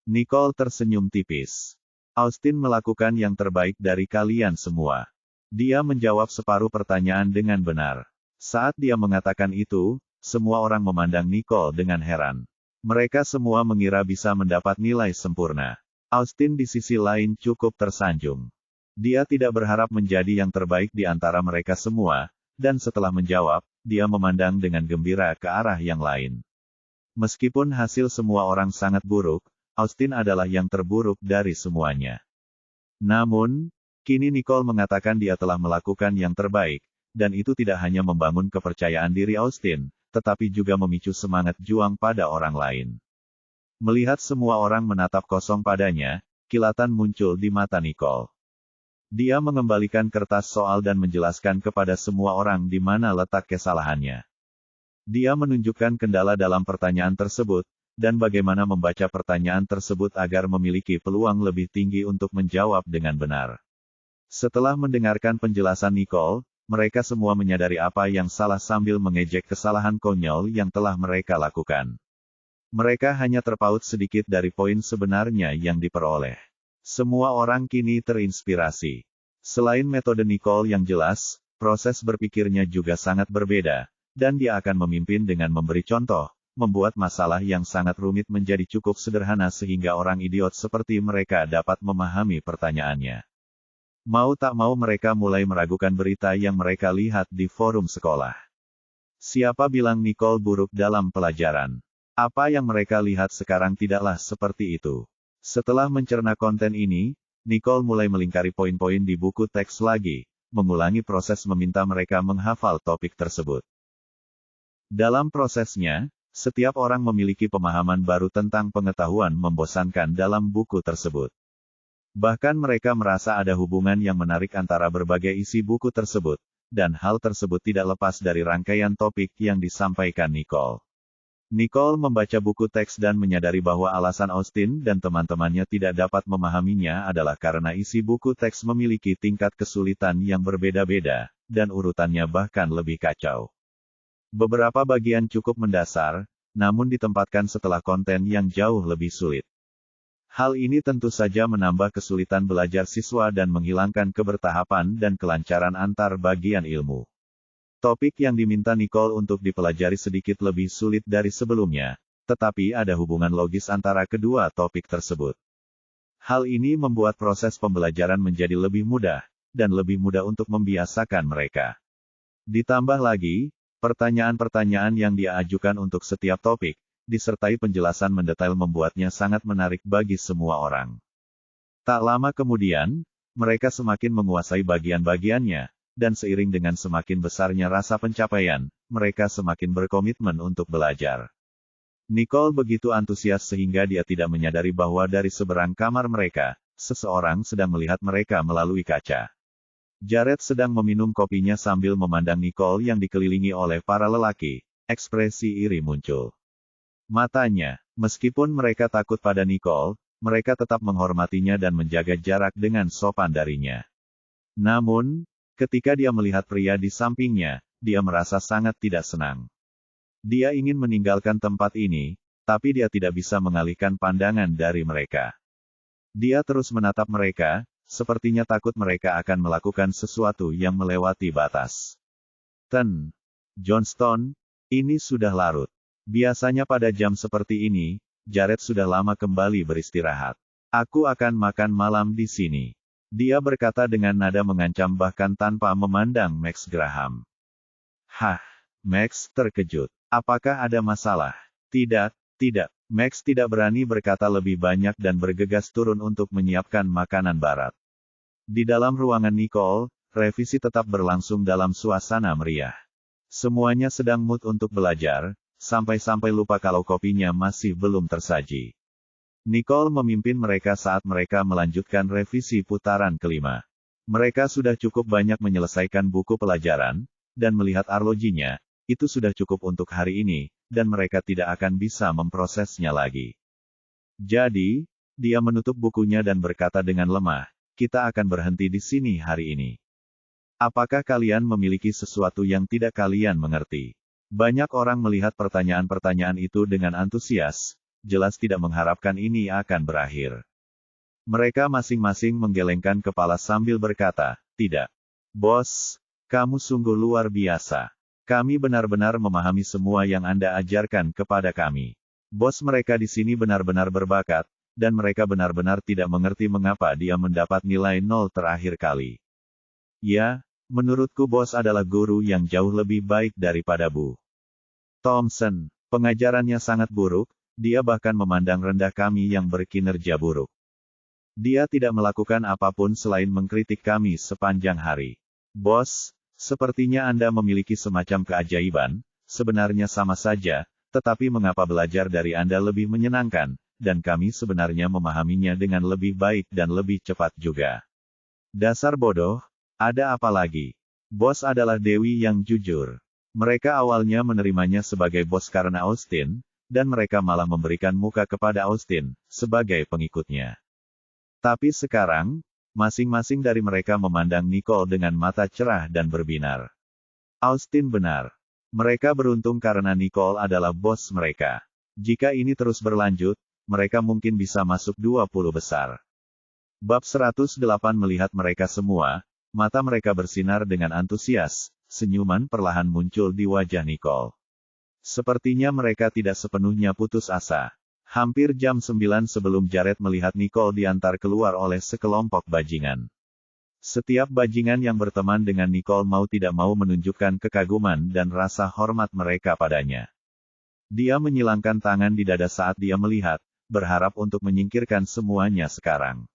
Nicole tersenyum tipis. Austin melakukan yang terbaik dari kalian semua. Dia menjawab separuh pertanyaan dengan benar. Saat dia mengatakan itu, semua orang memandang Nicole dengan heran. Mereka semua mengira bisa mendapat nilai sempurna. Austin di sisi lain cukup tersanjung. Dia tidak berharap menjadi yang terbaik di antara mereka semua, dan setelah menjawab, dia memandang dengan gembira ke arah yang lain. Meskipun hasil semua orang sangat buruk, Austin adalah yang terburuk dari semuanya. Namun, kini Nicole mengatakan dia telah melakukan yang terbaik, dan itu tidak hanya membangun kepercayaan diri Austin, tetapi juga memicu semangat juang pada orang lain. Melihat semua orang menatap kosong padanya, kilatan muncul di mata Nicole. Dia mengembalikan kertas soal dan menjelaskan kepada semua orang di mana letak kesalahannya. Dia menunjukkan kendala dalam pertanyaan tersebut, dan bagaimana membaca pertanyaan tersebut agar memiliki peluang lebih tinggi untuk menjawab dengan benar. Setelah mendengarkan penjelasan Nicole, mereka semua menyadari apa yang salah sambil mengejek kesalahan konyol yang telah mereka lakukan. Mereka hanya terpaut sedikit dari poin sebenarnya yang diperoleh. Semua orang kini terinspirasi. Selain metode Nicole yang jelas, proses berpikirnya juga sangat berbeda, dan dia akan memimpin dengan memberi contoh, membuat masalah yang sangat rumit menjadi cukup sederhana sehingga orang idiot seperti mereka dapat memahami pertanyaannya. Mau tak mau mereka mulai meragukan berita yang mereka lihat di forum sekolah. Siapa bilang Nicole buruk dalam pelajaran? Apa yang mereka lihat sekarang tidaklah seperti itu. Setelah mencerna konten ini, Nicole mulai melingkari poin-poin di buku teks lagi, mengulangi proses meminta mereka menghafal topik tersebut. Dalam prosesnya, setiap orang memiliki pemahaman baru tentang pengetahuan membosankan dalam buku tersebut. Bahkan mereka merasa ada hubungan yang menarik antara berbagai isi buku tersebut, dan hal tersebut tidak lepas dari rangkaian topik yang disampaikan Nicole. Nicole membaca buku teks dan menyadari bahwa alasan Austin dan teman-temannya tidak dapat memahaminya adalah karena isi buku teks memiliki tingkat kesulitan yang berbeda-beda, dan urutannya bahkan lebih kacau. Beberapa bagian cukup mendasar, namun ditempatkan setelah konten yang jauh lebih sulit. Hal ini tentu saja menambah kesulitan belajar siswa dan menghilangkan kebertahapan dan kelancaran antar bagian ilmu. Topik yang diminta Nicole untuk dipelajari sedikit lebih sulit dari sebelumnya, tetapi ada hubungan logis antara kedua topik tersebut. Hal ini membuat proses pembelajaran menjadi lebih mudah, dan lebih mudah untuk membiasakan mereka. Ditambah lagi, pertanyaan-pertanyaan yang dia ajukan untuk setiap topik, disertai penjelasan mendetail membuatnya sangat menarik bagi semua orang. Tak lama kemudian, mereka semakin menguasai bagian-bagiannya, dan seiring dengan semakin besarnya rasa pencapaian, mereka semakin berkomitmen untuk belajar. Nicole begitu antusias sehingga dia tidak menyadari bahwa dari seberang kamar mereka, seseorang sedang melihat mereka melalui kaca. Jared sedang meminum kopinya sambil memandang Nicole yang dikelilingi oleh para lelaki, ekspresi iri muncul. Matanya, meskipun mereka takut pada Nicole, mereka tetap menghormatinya dan menjaga jarak dengan sopan darinya. Namun, ketika dia melihat pria di sampingnya, dia merasa sangat tidak senang. Dia ingin meninggalkan tempat ini, tapi dia tidak bisa mengalihkan pandangan dari mereka. Dia terus menatap mereka, sepertinya takut mereka akan melakukan sesuatu yang melewati batas. Johnston, ini sudah larut. Biasanya pada jam seperti ini, Jared sudah lama kembali beristirahat. Aku akan makan malam di sini. Dia berkata dengan nada mengancam bahkan tanpa memandang Max Graham. Hah, Max terkejut. Apakah ada masalah? Tidak. Max tidak berani berkata lebih banyak dan bergegas turun untuk menyiapkan makanan barat. Di dalam ruangan Nicole, revisi tetap berlangsung dalam suasana meriah. Semuanya sedang mood untuk belajar, sampai-sampai lupa kalau kopinya masih belum tersaji. Nicole memimpin mereka saat mereka melanjutkan revisi putaran kelima. Mereka sudah cukup banyak menyelesaikan buku pelajaran, dan melihat arlojinya, itu sudah cukup untuk hari ini, dan mereka tidak akan bisa memprosesnya lagi. Jadi, dia menutup bukunya dan berkata dengan lemah, kita akan berhenti di sini hari ini. Apakah kalian memiliki sesuatu yang tidak kalian mengerti? Banyak orang melihat pertanyaan-pertanyaan itu dengan antusias, jelas tidak mengharapkan ini akan berakhir. Mereka masing-masing menggelengkan kepala sambil berkata, tidak. Bos, kamu sungguh luar biasa. Kami benar-benar memahami semua yang Anda ajarkan kepada kami. Bos mereka di sini benar-benar berbakat, dan mereka benar-benar tidak mengerti mengapa dia mendapat nilai 0 terakhir kali. Ya, menurutku bos adalah guru yang jauh lebih baik daripada Bu Thompson. Pengajarannya sangat buruk, dia bahkan memandang rendah kami yang berkinerja buruk. Dia tidak melakukan apapun selain mengkritik kami sepanjang hari. Bos, sepertinya Anda memiliki semacam keajaiban, sebenarnya sama saja, tetapi mengapa belajar dari Anda lebih menyenangkan, dan kami sebenarnya memahaminya dengan lebih baik dan lebih cepat juga. Dasar bodoh, ada apa lagi? Bos adalah Dewi yang jujur. Mereka awalnya menerimanya sebagai bos karena Austin, dan mereka malah memberikan muka kepada Austin, sebagai pengikutnya. Tapi sekarang, Masing-masing dari mereka memandang Nicole dengan mata cerah dan berbinar. Austin benar. Mereka beruntung karena Nicole adalah bos mereka. Jika ini terus berlanjut, mereka mungkin bisa masuk 20 besar. Bab 108 melihat mereka semua, mata mereka bersinar dengan antusias, senyuman perlahan muncul di wajah Nicole. Sepertinya mereka tidak sepenuhnya putus asa. Hampir jam 9 sebelum Jared melihat Nicole diantar keluar oleh sekelompok bajingan. Setiap bajingan yang berteman dengan Nicole mau tidak mau menunjukkan kekaguman dan rasa hormat mereka padanya. Dia menyilangkan tangan di dada saat dia melihat, berharap untuk menyingkirkan semuanya sekarang.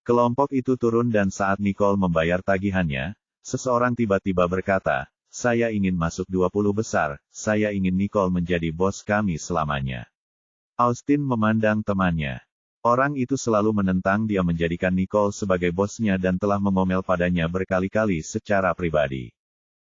Kelompok itu turun dan saat Nicole membayar tagihannya, seseorang tiba-tiba berkata, "Saya ingin masuk 20 besar, saya ingin Nicole menjadi bos kami selamanya." Austin memandang temannya. Orang itu selalu menentang dia menjadikan Nicole sebagai bosnya dan telah mengomel padanya berkali-kali secara pribadi.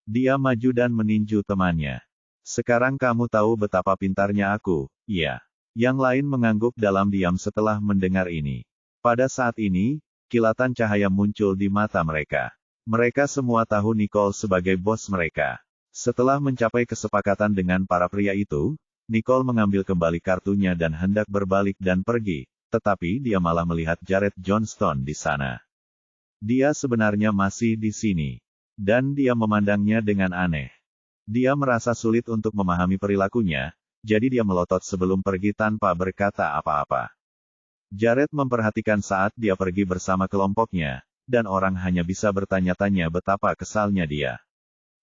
Dia maju dan meninju temannya. "Sekarang kamu tahu betapa pintarnya aku, iya." Yang lain mengangguk dalam diam setelah mendengar ini. Pada saat ini, kilatan cahaya muncul di mata mereka. Mereka semua tahu Nicole sebagai bos mereka. Setelah mencapai kesepakatan dengan para pria itu, Nicole mengambil kembali kartunya dan hendak berbalik dan pergi, tetapi dia malah melihat Jared Johnston di sana. Dia sebenarnya masih di sini. Dan dia memandangnya dengan aneh. Dia merasa sulit untuk memahami perilakunya, jadi dia melotot sebelum pergi tanpa berkata apa-apa. Jared memperhatikan saat dia pergi bersama kelompoknya, dan orang hanya bisa bertanya-tanya betapa kesalnya dia.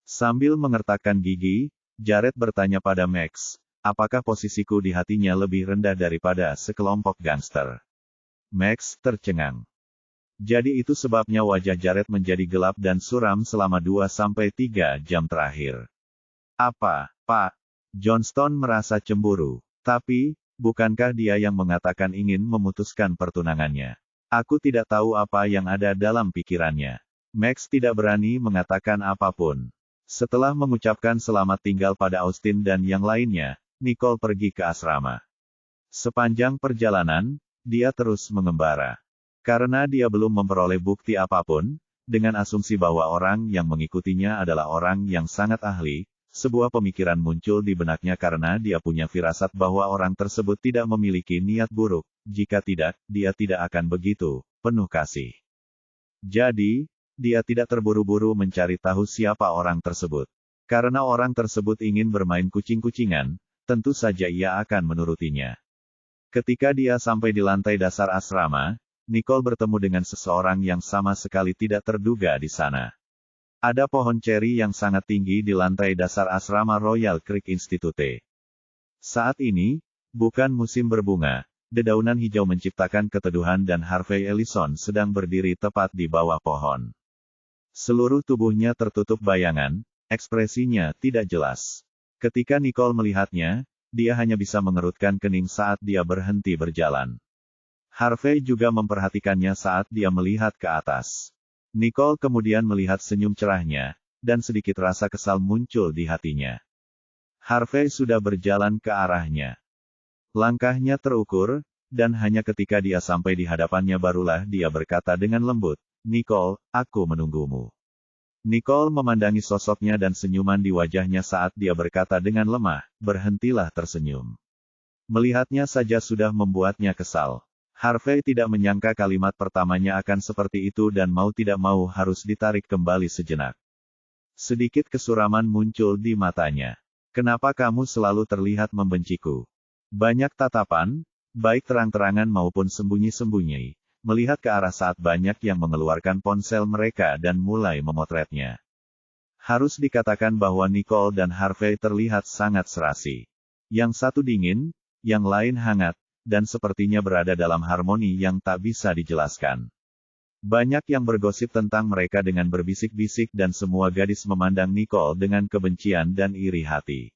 Sambil mengertakkan gigi, Jared bertanya pada Max, apakah posisiku di hatinya lebih rendah daripada sekelompok gangster? Max tercengang. Jadi itu sebabnya wajah Jared menjadi gelap dan suram selama 2-3 jam terakhir. Apa, Pak? Johnston merasa cemburu. Tapi, bukankah dia yang mengatakan ingin memutuskan pertunangannya? Aku tidak tahu apa yang ada dalam pikirannya. Max tidak berani mengatakan apapun. Setelah mengucapkan selamat tinggal pada Austin dan yang lainnya, Nicole pergi ke asrama. Sepanjang perjalanan, dia terus mengembara. Karena dia belum memperoleh bukti apapun, dengan asumsi bahwa orang yang mengikutinya adalah orang yang sangat ahli, sebuah pemikiran muncul di benaknya karena dia punya firasat bahwa orang tersebut tidak memiliki niat buruk, jika tidak, dia tidak akan begitu penuh kasih. Jadi, dia tidak terburu-buru mencari tahu siapa orang tersebut. Karena orang tersebut ingin bermain kucing-kucingan, tentu saja ia akan menurutinya. Ketika dia sampai di lantai dasar asrama, Nicole bertemu dengan seseorang yang sama sekali tidak terduga di sana. Ada pohon ceri yang sangat tinggi di lantai dasar asrama Royal Creek Institute. Saat ini, bukan musim berbunga, dedaunan hijau menciptakan keteduhan dan Harvey Ellison sedang berdiri tepat di bawah pohon. Seluruh tubuhnya tertutup bayangan, ekspresinya tidak jelas. Ketika Nicole melihatnya, dia hanya bisa mengerutkan kening saat dia berhenti berjalan. Harvey juga memperhatikannya saat dia melihat ke atas. Nicole kemudian melihat senyum cerahnya, dan sedikit rasa kesal muncul di hatinya. Harvey sudah berjalan ke arahnya. Langkahnya terukur, dan hanya ketika dia sampai di hadapannya barulah dia berkata dengan lembut, "Nicole, aku menunggumu." Nicole memandangi sosoknya dan senyuman di wajahnya saat dia berkata dengan lemah, "Berhentilah tersenyum." Melihatnya saja sudah membuatnya kesal. Harvey tidak menyangka kalimat pertamanya akan seperti itu dan mau tidak mau harus ditarik kembali sejenak. Sedikit kesuraman muncul di matanya. "Kenapa kamu selalu terlihat membenciku?" Banyak tatapan, baik terang-terangan maupun sembunyi-sembunyi, melihat ke arah saat banyak yang mengeluarkan ponsel mereka dan mulai memotretnya. Harus dikatakan bahwa Nicole dan Harvey terlihat sangat serasi. Yang satu dingin, yang lain hangat, dan sepertinya berada dalam harmoni yang tak bisa dijelaskan. Banyak yang bergosip tentang mereka dengan berbisik-bisik dan semua gadis memandang Nicole dengan kebencian dan iri hati.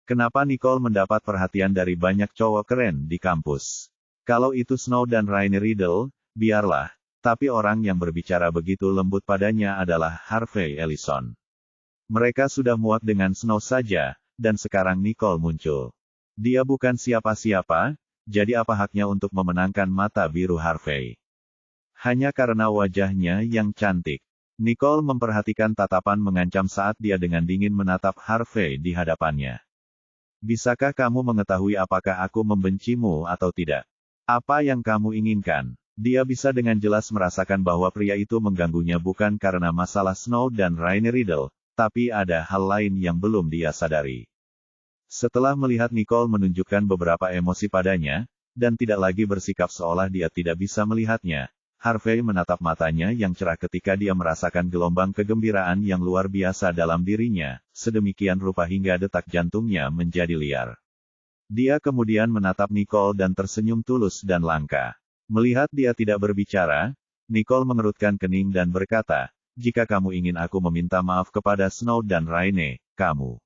Kenapa Nicole mendapat perhatian dari banyak cowok keren di kampus? Kalau itu Snow dan Rainy Riddle, biarlah, tapi orang yang berbicara begitu lembut padanya adalah Harvey Ellison. Mereka sudah muak dengan Snow saja, dan sekarang Nicole muncul. Dia bukan siapa-siapa, jadi apa haknya untuk memenangkan mata biru Harvey? Hanya karena wajahnya yang cantik. Nicole memperhatikan tatapan mengancam saat dia dengan dingin menatap Harvey di hadapannya. Bisakah kamu mengetahui apakah aku membencimu atau tidak? Apa yang kamu inginkan? Dia bisa dengan jelas merasakan bahwa pria itu mengganggunya bukan karena masalah Snow dan Raine Riddle, tapi ada hal lain yang belum dia sadari. Setelah melihat Nicole menunjukkan beberapa emosi padanya, dan tidak lagi bersikap seolah dia tidak bisa melihatnya, Harvey menatap matanya yang cerah ketika dia merasakan gelombang kegembiraan yang luar biasa dalam dirinya, sedemikian rupa hingga detak jantungnya menjadi liar. Dia kemudian menatap Nicole dan tersenyum tulus dan langka. Melihat dia tidak berbicara, Nicole mengerutkan kening dan berkata, "Jika kamu ingin aku meminta maaf kepada Snow dan Raine, kamu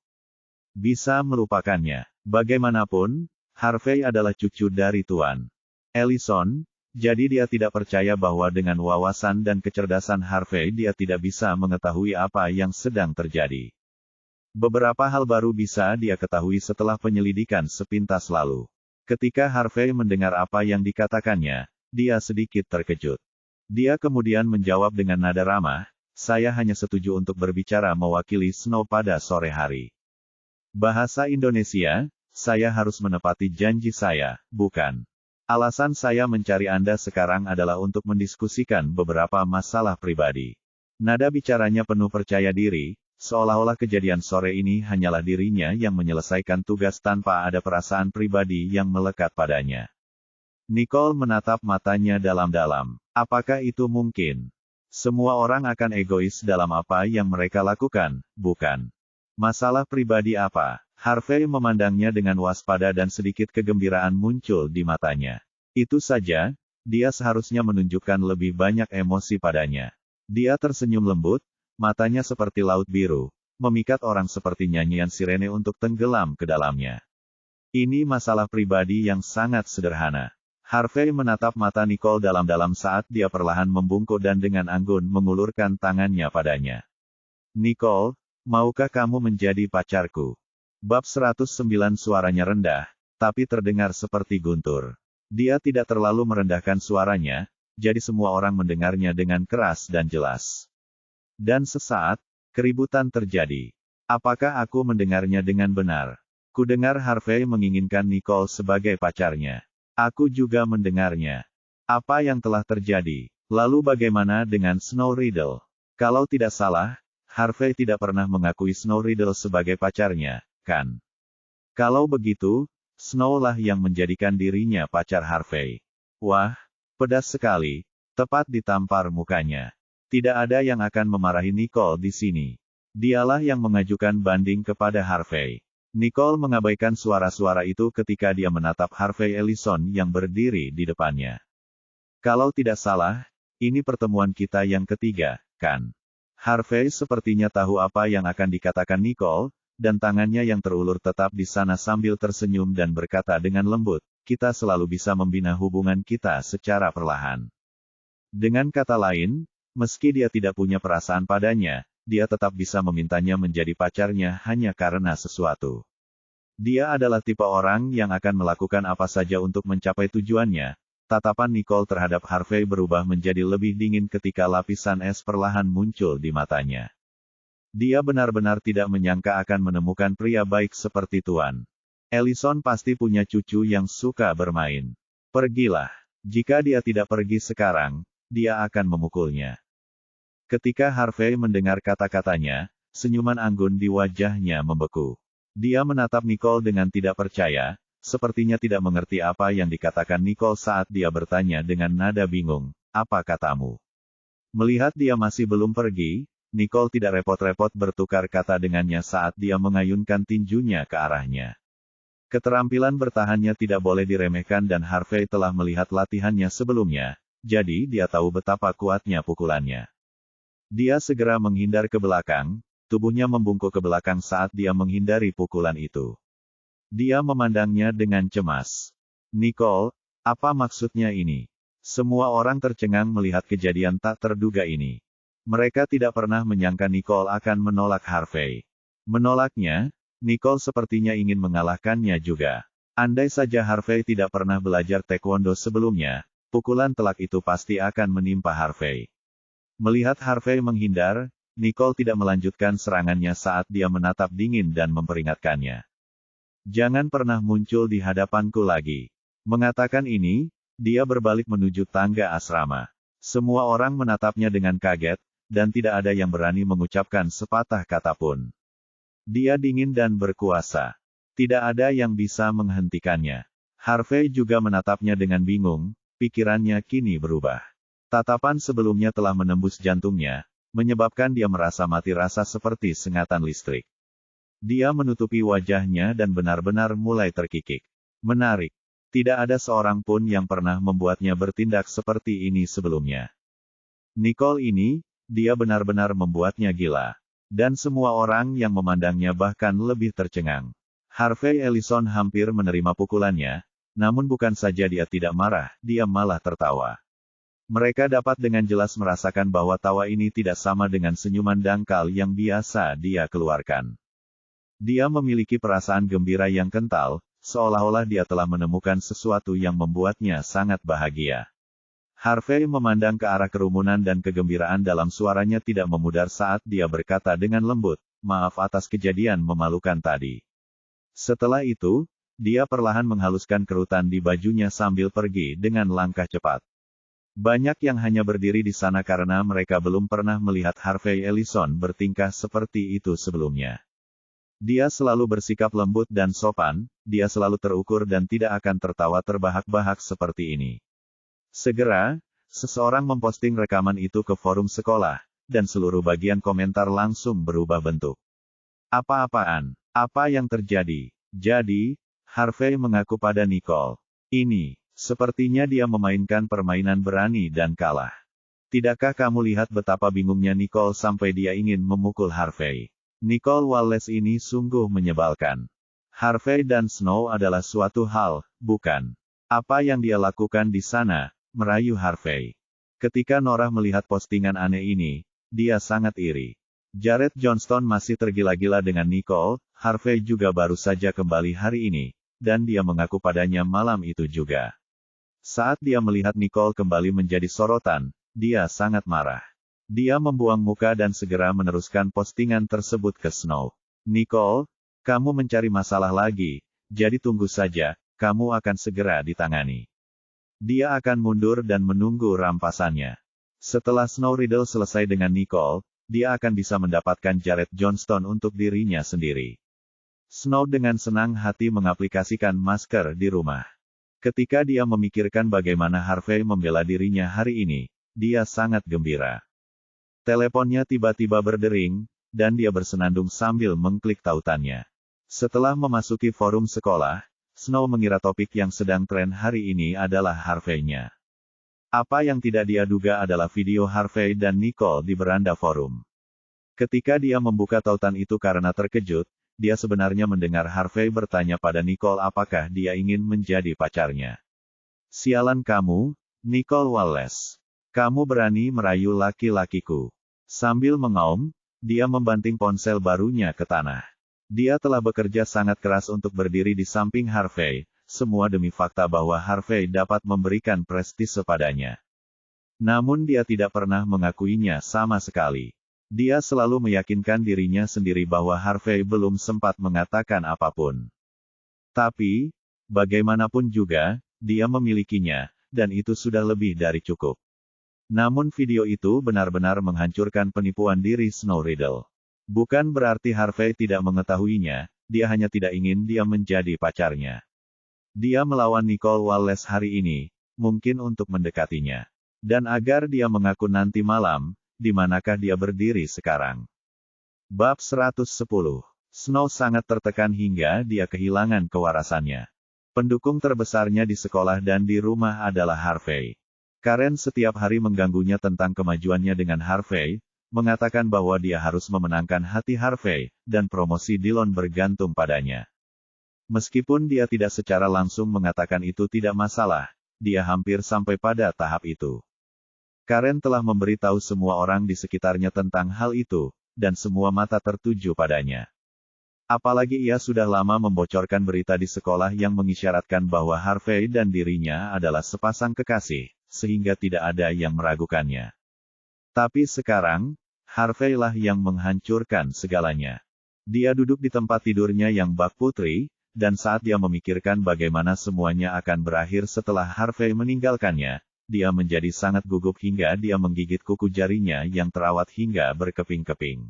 bisa melupakannya." Bagaimanapun, Harvey adalah cucu dari Tuan Ellison, jadi dia tidak percaya bahwa dengan wawasan dan kecerdasan Harvey dia tidak bisa mengetahui apa yang sedang terjadi. Beberapa hal baru bisa dia ketahui setelah penyelidikan sepintas lalu. Ketika Harvey mendengar apa yang dikatakannya, dia sedikit terkejut. Dia kemudian menjawab dengan nada ramah, "Saya hanya setuju untuk berbicara mewakili Snow pada sore hari. Bahasa Indonesia, saya harus menepati janji saya, bukan? Alasan saya mencari Anda sekarang adalah untuk mendiskusikan beberapa masalah pribadi." Nada bicaranya penuh percaya diri, seolah-olah kejadian sore ini hanyalah dirinya yang menyelesaikan tugas tanpa ada perasaan pribadi yang melekat padanya. Nicole menatap matanya dalam-dalam. Apakah itu mungkin? Semua orang akan egois dalam apa yang mereka lakukan, bukan? Masalah pribadi apa? Harvey memandangnya dengan waspada dan sedikit kegembiraan muncul di matanya. Itu saja, dia seharusnya menunjukkan lebih banyak emosi padanya. Dia tersenyum lembut, matanya seperti laut biru, memikat orang seperti nyanyian sirene untuk tenggelam ke dalamnya. Ini masalah pribadi yang sangat sederhana. Harvey menatap mata Nicole dalam-dalam saat dia perlahan membungkuk dan dengan anggun mengulurkan tangannya padanya. "Nicole, maukah kamu menjadi pacarku?" Bab 109 suaranya rendah, tapi terdengar seperti guntur. Dia tidak terlalu merendahkan suaranya, jadi semua orang mendengarnya dengan keras dan jelas. Dan sesaat, keributan terjadi. Apakah aku mendengarnya dengan benar? Kudengar Harvey menginginkan Nicole sebagai pacarnya. Aku juga mendengarnya. Apa yang telah terjadi? Lalu bagaimana dengan Snow Riddle? Kalau tidak salah, Harvey tidak pernah mengakui Snow Riddle sebagai pacarnya, kan? Kalau begitu, Snow lah yang menjadikan dirinya pacar Harvey. Wah, pedas sekali, tepat ditampar mukanya. Tidak ada yang akan memarahi Nicole di sini. Dialah yang mengajukan banding kepada Harvey. Nicole mengabaikan suara-suara itu ketika dia menatap Harvey Ellison yang berdiri di depannya. Kalau tidak salah, ini pertemuan kita yang ketiga, kan? Harvey sepertinya tahu apa yang akan dikatakan Nicole, dan tangannya yang terulur tetap di sana sambil tersenyum dan berkata dengan lembut, "Kita selalu bisa membina hubungan kita secara perlahan." Dengan kata lain, meski dia tidak punya perasaan padanya, dia tetap bisa memintanya menjadi pacarnya hanya karena sesuatu. Dia adalah tipe orang yang akan melakukan apa saja untuk mencapai tujuannya. Tatapan Nicole terhadap Harvey berubah menjadi lebih dingin ketika lapisan es perlahan muncul di matanya. Dia benar-benar tidak menyangka akan menemukan pria baik seperti Tuan Ellison. Pasti punya cucu yang suka bermain. Pergilah. Jika dia tidak pergi sekarang, dia akan memukulnya. Ketika Harvey mendengar kata-katanya, senyuman anggun di wajahnya membeku. Dia menatap Nicole dengan tidak percaya, sepertinya tidak mengerti apa yang dikatakan Nicole saat dia bertanya dengan nada bingung, "Apa katamu?" Melihat dia masih belum pergi, Nicole tidak repot-repot bertukar kata dengannya saat dia mengayunkan tinjunya ke arahnya. Keterampilan bertahannya tidak boleh diremehkan dan Harvey telah melihat latihannya sebelumnya, jadi dia tahu betapa kuatnya pukulannya. Dia segera menghindar ke belakang, tubuhnya membungkuk ke belakang saat dia menghindari pukulan itu. Dia memandangnya dengan cemas. "Nicole, apa maksudnya ini?" Semua orang tercengang melihat kejadian tak terduga ini. Mereka tidak pernah menyangka Nicole akan menolak Harvey. Menolaknya, Nicole sepertinya ingin mengalahkannya juga. Andai saja Harvey tidak pernah belajar taekwondo sebelumnya, pukulan telak itu pasti akan menimpa Harvey. Melihat Harvey menghindar, Nicole tidak melanjutkan serangannya saat dia menatap dingin dan memperingatkannya. Jangan pernah muncul di hadapanku lagi. Mengatakan ini, dia berbalik menuju tangga asrama. Semua orang menatapnya dengan kaget, dan tidak ada yang berani mengucapkan sepatah kata pun. Dia dingin dan berkuasa. Tidak ada yang bisa menghentikannya. Harvey juga menatapnya dengan bingung, pikirannya kini berubah. Tatapan sebelumnya telah menembus jantungnya, menyebabkan dia merasa mati rasa seperti sengatan listrik. Dia menutupi wajahnya dan benar-benar mulai terkikik. Menarik. Tidak ada seorang pun yang pernah membuatnya bertindak seperti ini sebelumnya. Nicole ini, dia benar-benar membuatnya gila. Dan semua orang yang memandangnya bahkan lebih tercengang. Harvey Ellison hampir menerima pukulannya, namun bukan saja dia tidak marah, dia malah tertawa. Mereka dapat dengan jelas merasakan bahwa tawa ini tidak sama dengan senyuman dangkal yang biasa dia keluarkan. Dia memiliki perasaan gembira yang kental, seolah-olah dia telah menemukan sesuatu yang membuatnya sangat bahagia. Harvey memandang ke arah kerumunan dan kegembiraan dalam suaranya tidak memudar saat dia berkata dengan lembut, "Maaf atas kejadian memalukan tadi." Setelah itu, dia perlahan menghaluskan kerutan di bajunya sambil pergi dengan langkah cepat. Banyak yang hanya berdiri di sana karena mereka belum pernah melihat Harvey Ellison bertingkah seperti itu sebelumnya. Dia selalu bersikap lembut dan sopan, dia selalu terukur dan tidak akan tertawa terbahak-bahak seperti ini. Segera, seseorang memposting rekaman itu ke forum sekolah, dan seluruh bagian komentar langsung berubah bentuk. Apa-apaan? Apa yang terjadi? Jadi, Harvey mengaku pada Nicole. Ini, sepertinya dia memainkan permainan berani dan kalah. Tidakkah kamu lihat betapa bingungnya Nicole sampai dia ingin memukul Harvey? Nicole Wallace ini sungguh menyebalkan. Harvey dan Snow adalah suatu hal, bukan? Apa yang dia lakukan di sana, merayu Harvey. Ketika Norah melihat postingan aneh ini, dia sangat iri. Jared Johnston masih tergila-gila dengan Nicole, Harvey juga baru saja kembali hari ini, dan dia mengaku padanya malam itu juga. Saat dia melihat Nicole kembali menjadi sorotan, dia sangat marah. Dia membuang muka dan segera meneruskan postingan tersebut ke Snow. Nicole, kamu mencari masalah lagi, jadi tunggu saja, kamu akan segera ditangani. Dia akan mundur dan menunggu rampasannya. Setelah Snow Riddle selesai dengan Nicole, dia akan bisa mendapatkan Jared Johnston untuk dirinya sendiri. Snow dengan senang hati mengaplikasikan masker di rumah. Ketika dia memikirkan bagaimana Harvey membela dirinya hari ini, dia sangat gembira. Teleponnya tiba-tiba berdering, dan dia bersenandung sambil mengklik tautannya. Setelah memasuki forum sekolah, Snow mengira topik yang sedang tren hari ini adalah Harvey-nya. Apa yang tidak dia duga adalah video Harvey dan Nicole di beranda forum. Ketika dia membuka tautan itu karena terkejut, dia sebenarnya mendengar Harvey bertanya pada Nicole apakah dia ingin menjadi pacarnya. Sialan kamu, Nicole Wallace. Kamu berani merayu laki-lakiku. Sambil mengaum, dia membanting ponsel barunya ke tanah. Dia telah bekerja sangat keras untuk berdiri di samping Harvey, semua demi fakta bahwa Harvey dapat memberikan prestise padanya. Namun dia tidak pernah mengakuinya sama sekali. Dia selalu meyakinkan dirinya sendiri bahwa Harvey belum sempat mengatakan apapun. Tapi, bagaimanapun juga, dia memilikinya, dan itu sudah lebih dari cukup. Namun video itu benar-benar menghancurkan penipuan diri Snow Riddle. Bukan berarti Harvey tidak mengetahuinya, dia hanya tidak ingin dia menjadi pacarnya. Dia melawan Nicole Wallace hari ini, mungkin untuk mendekatinya. Dan agar dia mengaku nanti malam, di manakah dia berdiri sekarang. Bab 110. Snow sangat tertekan hingga dia kehilangan kewarasannya. Pendukung terbesarnya di sekolah dan di rumah adalah Harvey. Karen setiap hari mengganggunya tentang kemajuannya dengan Harvey, mengatakan bahwa dia harus memenangkan hati Harvey, dan promosi Dillon bergantung padanya. Meskipun dia tidak secara langsung mengatakan itu tidak masalah, dia hampir sampai pada tahap itu. Karen telah memberitahu semua orang di sekitarnya tentang hal itu, dan semua mata tertuju padanya. Apalagi ia sudah lama membocorkan berita di sekolah yang mengisyaratkan bahwa Harvey dan dirinya adalah sepasang kekasih, sehingga tidak ada yang meragukannya. Tapi sekarang, Harvey lah yang menghancurkan segalanya. Dia duduk di tempat tidurnya yang bak putri, dan saat dia memikirkan bagaimana semuanya akan berakhir setelah Harvey meninggalkannya, dia menjadi sangat gugup hingga dia menggigit kuku jarinya yang terawat hingga berkeping-keping.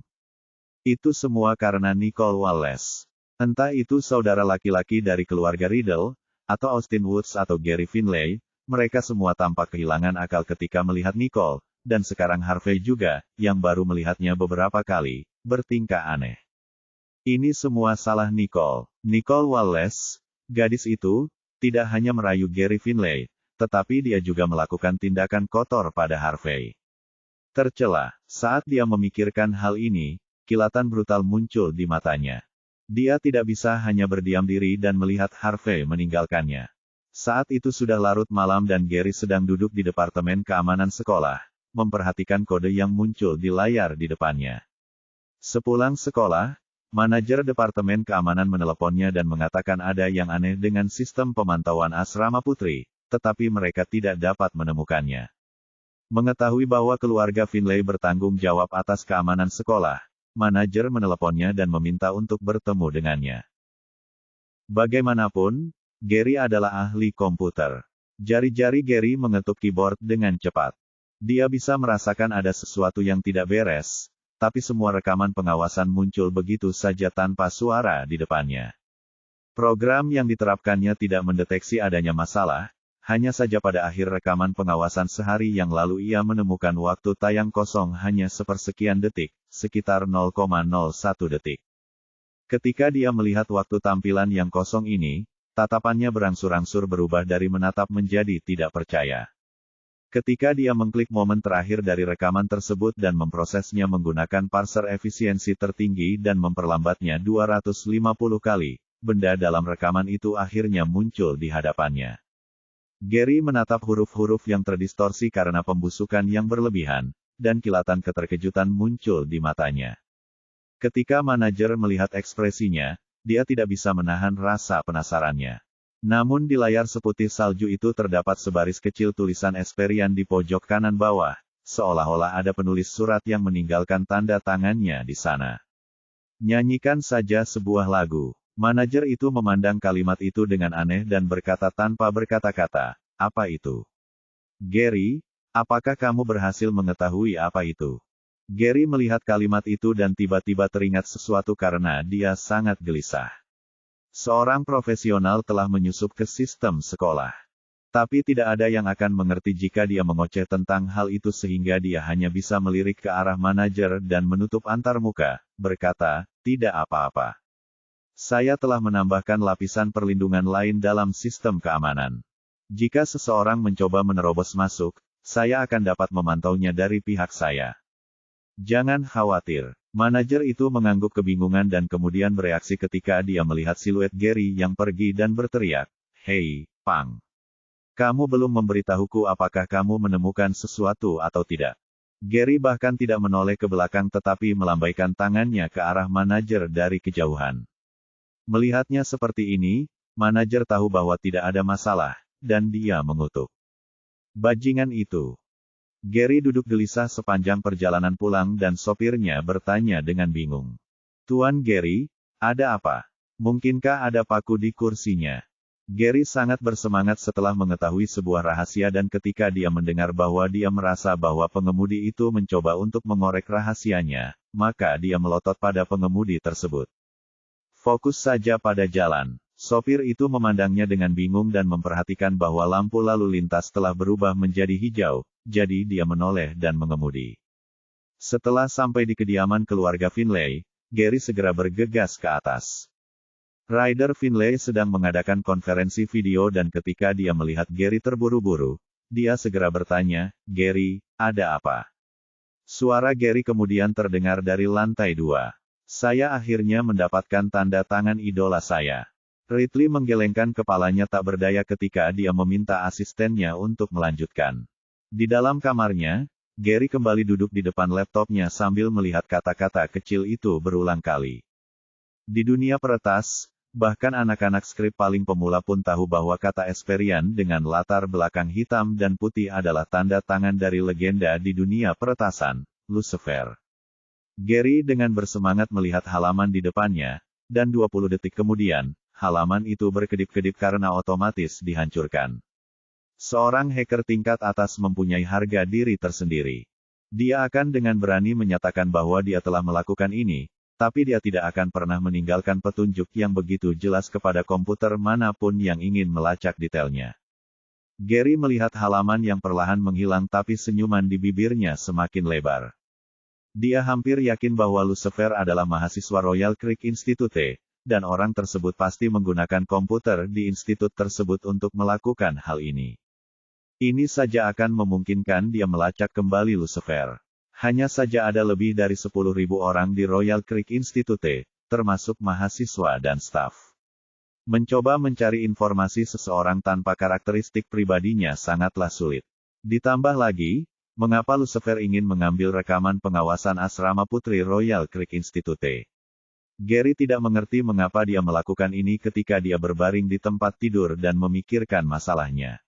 Itu semua karena Nicole Wallace. Entah itu saudara laki-laki dari keluarga Riddle, atau Austin Woods atau Gary Finlay, mereka semua tampak kehilangan akal ketika melihat Nicole, dan sekarang Harvey juga, yang baru melihatnya beberapa kali, bertingkah aneh. Ini semua salah Nicole. Nicole Wallace, gadis itu, tidak hanya merayu Gary Finlay, tetapi dia juga melakukan tindakan kotor pada Harvey. Tercela, saat dia memikirkan hal ini, kilatan brutal muncul di matanya. Dia tidak bisa hanya berdiam diri dan melihat Harvey meninggalkannya. Saat itu sudah larut malam dan Gary sedang duduk di departemen keamanan sekolah, memperhatikan kode yang muncul di layar di depannya. Sepulang sekolah, manajer departemen keamanan meneleponnya dan mengatakan ada yang aneh dengan sistem pemantauan asrama putri, tetapi mereka tidak dapat menemukannya. Mengetahui bahwa keluarga Finlay bertanggung jawab atas keamanan sekolah, manajer meneleponnya dan meminta untuk bertemu dengannya. Bagaimanapun, Gary adalah ahli komputer. Jari-jari Gary mengetuk keyboard dengan cepat. Dia bisa merasakan ada sesuatu yang tidak beres, tapi semua rekaman pengawasan muncul begitu saja tanpa suara di depannya. Program yang diterapkannya tidak mendeteksi adanya masalah, hanya saja pada akhir rekaman pengawasan sehari yang lalu ia menemukan waktu tayang kosong hanya sepersekian detik, sekitar 0,01 detik. Ketika dia melihat waktu tampilan yang kosong ini, tatapannya berangsur-angsur berubah dari menatap menjadi tidak percaya. Ketika dia mengklik momen terakhir dari rekaman tersebut dan memprosesnya menggunakan parser efisiensi tertinggi dan memperlambatnya 250 kali, benda dalam rekaman itu akhirnya muncul di hadapannya. Gary menatap huruf-huruf yang terdistorsi karena pembusukan yang berlebihan, dan kilatan keterkejutan muncul di matanya. Ketika manajer melihat ekspresinya, dia tidak bisa menahan rasa penasarannya. Namun di layar seputih salju itu terdapat sebaris kecil tulisan Esperian di pojok kanan bawah, seolah-olah ada penulis surat yang meninggalkan tanda tangannya di sana. Nyanyikan saja sebuah lagu. Manajer itu memandang kalimat itu dengan aneh dan berkata tanpa berkata-kata, "Apa itu?" "Gary, apakah kamu berhasil mengetahui apa itu?" Gary melihat kalimat itu dan tiba-tiba teringat sesuatu karena dia sangat gelisah. Seorang profesional telah menyusup ke sistem sekolah. Tapi tidak ada yang akan mengerti jika dia mengoceh tentang hal itu sehingga dia hanya bisa melirik ke arah manajer dan menutup antarmuka, berkata, "Tidak apa-apa. Saya telah menambahkan lapisan perlindungan lain dalam sistem keamanan. Jika seseorang mencoba menerobos masuk, saya akan dapat memantaunya dari pihak saya. Jangan khawatir." Manajer itu mengangguk kebingungan dan kemudian bereaksi ketika dia melihat siluet Gary yang pergi dan berteriak, "Hei, Pang. Kamu belum memberitahuku apakah kamu menemukan sesuatu atau tidak." Gary bahkan tidak menoleh ke belakang tetapi melambaikan tangannya ke arah manajer dari kejauhan. Melihatnya seperti ini, manajer tahu bahwa tidak ada masalah, dan dia mengutuk. "Bajingan itu." Gary duduk gelisah sepanjang perjalanan pulang dan sopirnya bertanya dengan bingung. "Tuan Gary, ada apa? Mungkinkah ada paku di kursinya?" Gary sangat bersemangat setelah mengetahui sebuah rahasia dan ketika dia mendengar bahwa dia merasa bahwa pengemudi itu mencoba untuk mengorek rahasianya, maka dia melotot pada pengemudi tersebut. "Fokus saja pada jalan." Sopir itu memandangnya dengan bingung dan memperhatikan bahwa lampu lalu lintas telah berubah menjadi hijau, jadi dia menoleh dan mengemudi. Setelah sampai di kediaman keluarga Finlay, Gary segera bergegas ke atas. Rider Finlay sedang mengadakan konferensi video dan ketika dia melihat Gary terburu-buru, dia segera bertanya, "Gary, ada apa?" Suara Gary kemudian terdengar dari lantai 2. "Saya akhirnya mendapatkan tanda tangan idola saya." Ridley menggelengkan kepalanya tak berdaya ketika dia meminta asistennya untuk melanjutkan. Di dalam kamarnya, Gary kembali duduk di depan laptopnya sambil melihat kata-kata kecil itu berulang kali. Di dunia peretas, Bahkan anak-anak skrip paling pemula pun tahu bahwa kata Esperian dengan latar belakang hitam dan putih adalah tanda tangan dari legenda di dunia peretasan, Lucifer. Gary dengan bersemangat melihat halaman di depannya, dan 20 detik kemudian, halaman itu berkedip-kedip karena otomatis dihancurkan. Seorang hacker tingkat atas mempunyai harga diri tersendiri. Dia akan dengan berani menyatakan bahwa dia telah melakukan ini, tapi dia tidak akan pernah meninggalkan petunjuk yang begitu jelas kepada komputer manapun yang ingin melacak detailnya. Gary melihat halaman yang perlahan menghilang tapi senyuman di bibirnya semakin lebar. Dia hampir yakin bahwa Lucifer adalah mahasiswa Royal Creek Institute, dan orang tersebut pasti menggunakan komputer di institut tersebut untuk melakukan hal ini. Ini saja akan memungkinkan dia melacak kembali Lucifer. Hanya saja ada lebih dari 10.000 orang di Royal Creek Institute, termasuk mahasiswa dan staf. Mencoba mencari informasi seseorang tanpa karakteristik pribadinya sangatlah sulit. Ditambah lagi, mengapa Lucifer ingin mengambil rekaman pengawasan asrama putri Royal Creek Institute? Gary tidak mengerti mengapa dia melakukan ini ketika dia berbaring di tempat tidur dan memikirkan masalahnya.